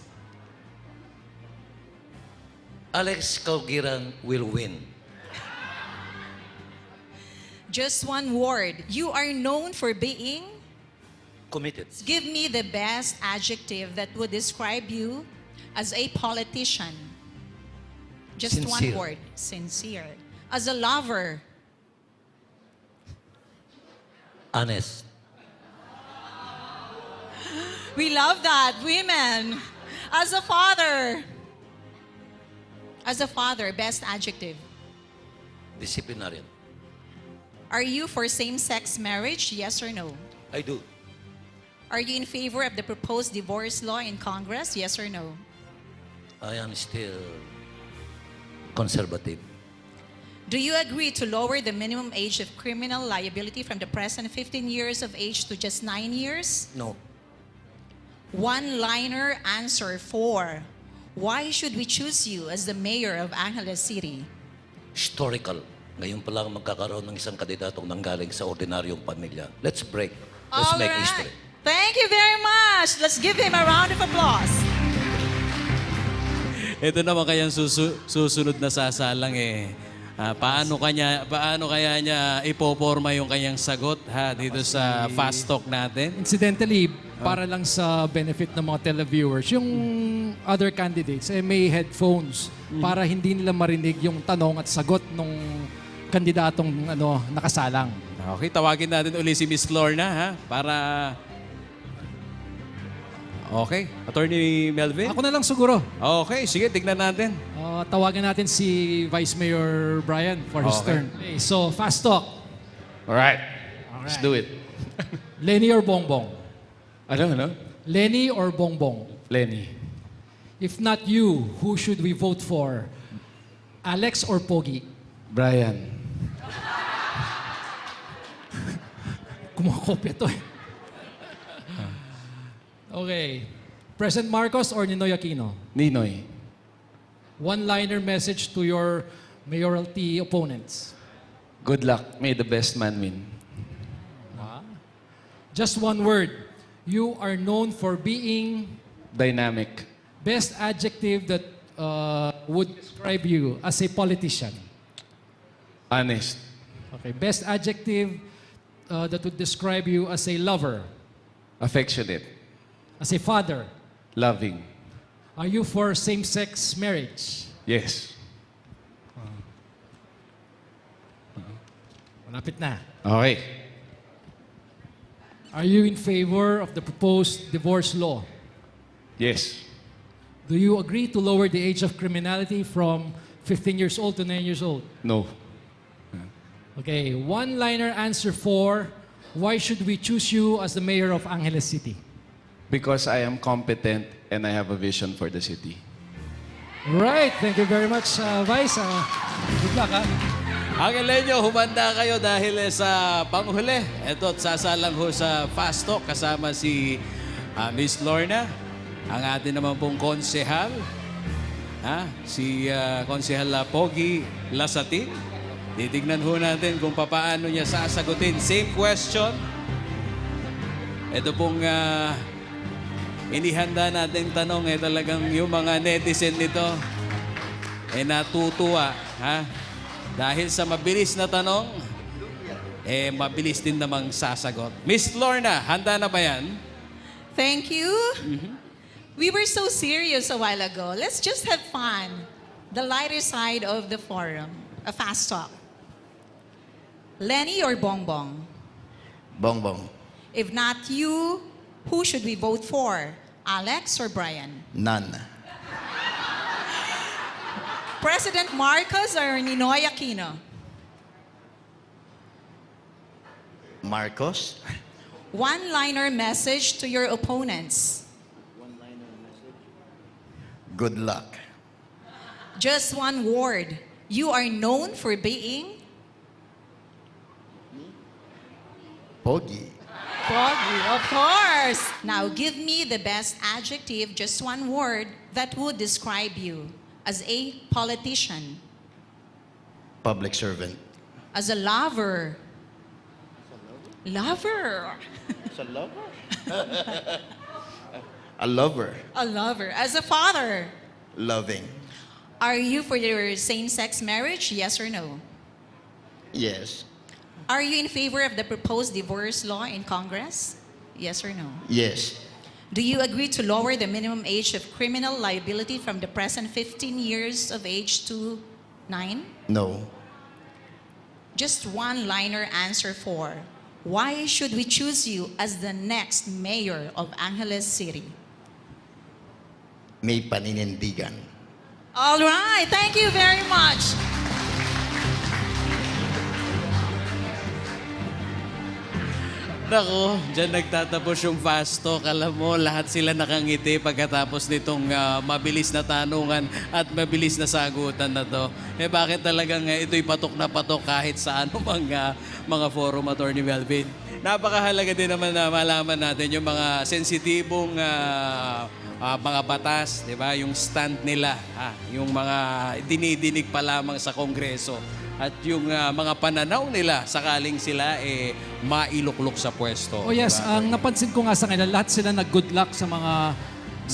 Speaker 7: Alex Caugiran will win.
Speaker 3: Just one word. You are known for being...
Speaker 7: Committed.
Speaker 3: Give me the best adjective that would describe you as a politician. Just
Speaker 7: Sincere.
Speaker 3: one word. Sincere. As a lover.
Speaker 7: Honest.
Speaker 3: We love that. Women. As a father. As a father, best adjective.
Speaker 7: Disciplinarian.
Speaker 3: Are you for same-sex marriage? Yes or no?
Speaker 7: I do.
Speaker 3: Are you in favor of the proposed divorce law in Congress? Yes or no?
Speaker 7: I am still conservative.
Speaker 3: Do you agree to lower the minimum age of criminal liability from the present 15 years of age to just 9 years?
Speaker 7: No.
Speaker 3: One-liner answer for why should we choose you as the mayor of Angeles City?
Speaker 7: Historical. Ngayon pa lang magkakaroon ng isang kandidatong nanggaling sa ordinaryong pamilya. Let's break. Let's make history.
Speaker 3: Thank you very much. Let's give him a round of applause.
Speaker 6: Ito naman kayang susunod na sasalang paano kaya niya ipoporma yung kanyang sagot dito sa fast talk natin?
Speaker 4: Incidentally, para lang sa benefit ng mga televiewers, yung other candidates may headphones para hindi nila marinig yung tanong at sagot ng kandidatong nakasalang.
Speaker 6: Okay, tawagin natin uli si Miss Lorna para Okay. Attorney Melvin?
Speaker 4: Ako na lang siguro.
Speaker 6: Okay, sige, tignan natin.
Speaker 4: Tawagan natin si Vice Mayor Brian for his
Speaker 6: Okay.
Speaker 4: turn. Okay, so, fast talk.
Speaker 8: Alright. Let's do it.
Speaker 4: Lenny or Bongbong?
Speaker 8: Ano?
Speaker 4: Lenny or Bongbong?
Speaker 8: Lenny.
Speaker 4: If not you, who should we vote for? Alex or Pogi?
Speaker 8: Brian.
Speaker 4: Kumakopya to eh. Okay. President Marcos or Ninoy Aquino?
Speaker 8: Ninoy.
Speaker 4: One-liner message to your mayoralty opponents.
Speaker 8: Good luck. May the best man win.
Speaker 4: Just one word. You are known for being
Speaker 8: Dynamic.
Speaker 4: best adjective that would describe you as a politician.
Speaker 8: Honest.
Speaker 4: Okay. Best adjective that would describe you as a lover,
Speaker 8: Affectionate.
Speaker 4: as a father.
Speaker 8: Loving.
Speaker 4: Are you for same-sex marriage?
Speaker 8: Yes.
Speaker 4: Malapit na.
Speaker 8: Okay.
Speaker 4: Are you in favor of the proposed divorce law?
Speaker 8: Yes.
Speaker 4: Do you agree to lower the age of criminality from 15 years old to 9 years old?
Speaker 8: No.
Speaker 4: Okay, one-liner answer for why should we choose you as the mayor of Angeles City?
Speaker 8: Because I am competent and I have a vision for the city.
Speaker 4: Right, thank you very much, Vice. Good luck, ha?
Speaker 6: Angelenyo, humanda kayo dahil sa panghuli. Ito, sasalang ho sa Fast Talk kasama si Miss Lorna, ang atin naman pong konsehal, si konsehal Pogi Lasatin. Titignan ho natin kung papaano niya sasagutin. Same question. Ito pong inihanda nating tanong, talagang yung mga netizen nito natutuwa. Dahil sa mabilis na tanong, mabilis din namang sasagot. Miss Lorna, handa na ba yan?
Speaker 3: Thank you. We were so serious a while ago. Let's just have fun. The lighter side of the forum. A fast talk. Lenny or Bongbong?
Speaker 9: Bongbong.
Speaker 3: If not you, who should we vote for? Alex or Brian?
Speaker 9: None.
Speaker 3: President Marcos or Ninoy Aquino?
Speaker 9: Marcos.
Speaker 3: One-liner message to your opponents.
Speaker 9: Good luck.
Speaker 3: Just one word. You are known for being
Speaker 9: Pogi.
Speaker 3: Pogi, of course. Now give me the best adjective, just one word, that would describe you as a politician,
Speaker 9: Public servant.
Speaker 3: as a lover. Lover.
Speaker 9: A lover.
Speaker 3: A lover. As a father.
Speaker 9: Loving.
Speaker 3: Are you for your same-sex marriage? Yes or no?
Speaker 9: Yes.
Speaker 3: Are you in favor of the proposed divorce law in Congress? Yes or no?
Speaker 9: Yes.
Speaker 3: Do you agree to lower the minimum age of criminal liability from the present 15 years of age to 9?
Speaker 9: No.
Speaker 3: Just one-liner answer for why should we choose you as the next mayor of Angeles City?
Speaker 9: May paninindigan.
Speaker 3: All right, thank you very much.
Speaker 6: Nako, dyan nagtatapos yung fast talk. Alam mo, lahat sila nakangiti pagkatapos nitong mabilis na tanungan at mabilis na sagutan na to. Bakit talagang ito'y patok na patok kahit sa anumang mga forum, Attorney Melvin? Napakahalaga din naman na malaman natin yung mga sensitibong mga batas, di ba? Yung stand nila, yung mga dinidinig pa lamang sa Kongreso. At yung mga pananaw nila sakaling sila mailuklok sa pwesto.
Speaker 4: Oh yes,
Speaker 6: diba?
Speaker 4: ang napansin ko nga sa kanila, lahat sila nag-good luck sa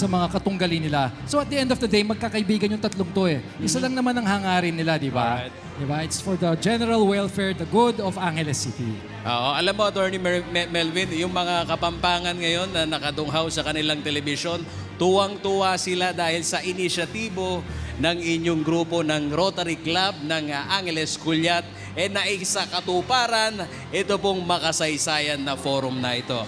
Speaker 4: mga katunggali nila. So at the end of the day, magkakaibigan yung tatlong to eh. Isa lang naman ang hangarin nila, di ba?
Speaker 6: Right.
Speaker 4: Di ba? It's for the general welfare, the good of Angeles City.
Speaker 6: Oo, alam mo, Attorney Melvin, yung mga Kapampangan ngayon na nakadunghaw sa kanilang telebisyon, tuwang-tuwa sila dahil sa inisyatibo ng inyong grupo ng Rotary Club ng Angeles Culiat naisa katuparan ito pong makasaysayan na forum na ito.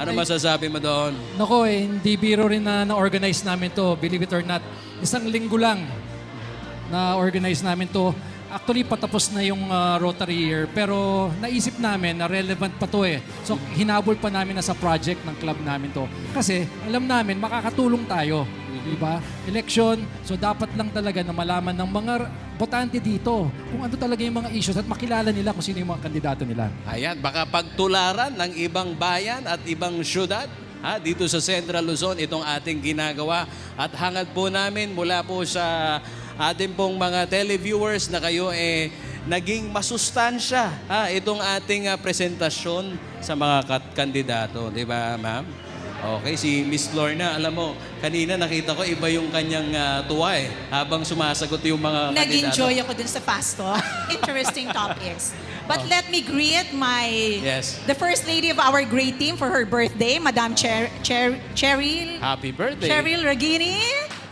Speaker 6: Ano masasabi mo doon?
Speaker 4: Nako hindi biro rin na na-organize namin to, believe it or not. Isang linggo lang na-organize namin to. Actually, patapos na yung Rotary year, pero naisip namin na relevant pa to eh. So, hinabol pa namin na sa project ng club namin to. Kasi, alam namin, makakatulong tayo. Diba? Election, so dapat lang talaga na malaman ng mga botante dito kung ano talaga yung mga issues at makilala nila kung sino yung mga kandidato nila.
Speaker 6: Ayan, baka pagtularan ng ibang bayan at ibang syudad dito sa Central Luzon itong ating ginagawa. At hangad po namin mula po sa ating pong mga televiewers na kayo naging masustansya itong ating presentasyon sa mga kandidato. Di ba, ma'am? Okay, si Miss Lorna, alam mo, kanina nakita ko iba yung kanyang tuwa habang sumasagot yung mga kandidato.
Speaker 3: Nag-enjoy ako dun sa Pasto. Interesting topics. But let me greet the first lady of our great team for her birthday, Madam Cheryl.
Speaker 6: Happy birthday.
Speaker 3: Cheryl Regini.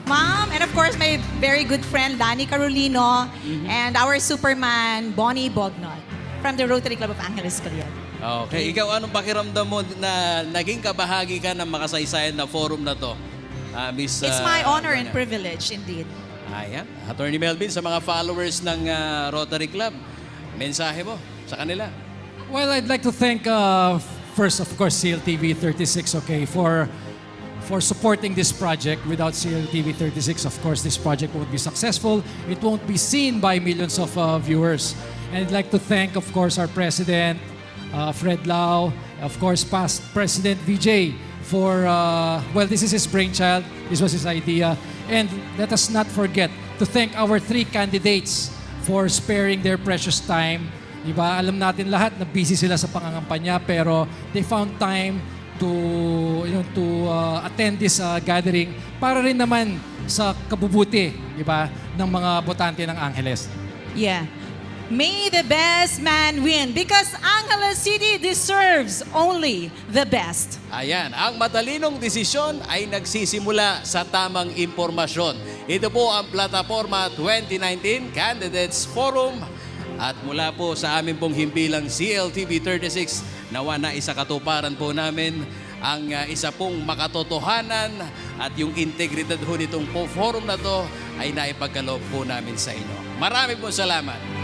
Speaker 3: Ma'am, and of course, my very good friend, Danny Carolino, and our Superman, Bonnie Bognot, from the Rotary Club of Angeles, Caliat.
Speaker 6: Okay, ikaw anong pakiramdam mo na naging kabahagi ka ng makasaysayan na forum na to? Miss,
Speaker 3: It's my honor and
Speaker 6: Lorna?
Speaker 3: privilege, indeed.
Speaker 6: Ayan. Attorney Melvin, sa mga followers ng Rotary Club, mensahe mo sa kanila.
Speaker 4: Well, I'd like to thank first, of course, CLTV 36, okay, for supporting this project. Without CLTV 36, of course, this project won't be successful. It won't be seen by millions of viewers. And I'd like to thank, of course, our president, Fred Lau, of course, past President VJ for, well, this is his brainchild. This was his idea. And let us not forget to thank our 3 candidates for sparing their precious time. Diba? Alam natin lahat na busy sila sa pangangampanya, pero they found time to attend this gathering para rin naman sa kabubuti, diba, ng mga botante ng Angeles.
Speaker 3: Yeah. May the best man win because Angeles City deserves only the best.
Speaker 6: Ayan, ang matalinong desisyon ay nagsisimula sa tamang impormasyon. Ito po ang Plataforma 2019 Candidates Forum. At mula po sa amin pong himpilang CLTV 36, nawa na isakatuparan po namin ang isa pong makatotohanan at yung integridad ho nitong forum na to ay naipagkaloob po namin sa inyo. Marami po salamat.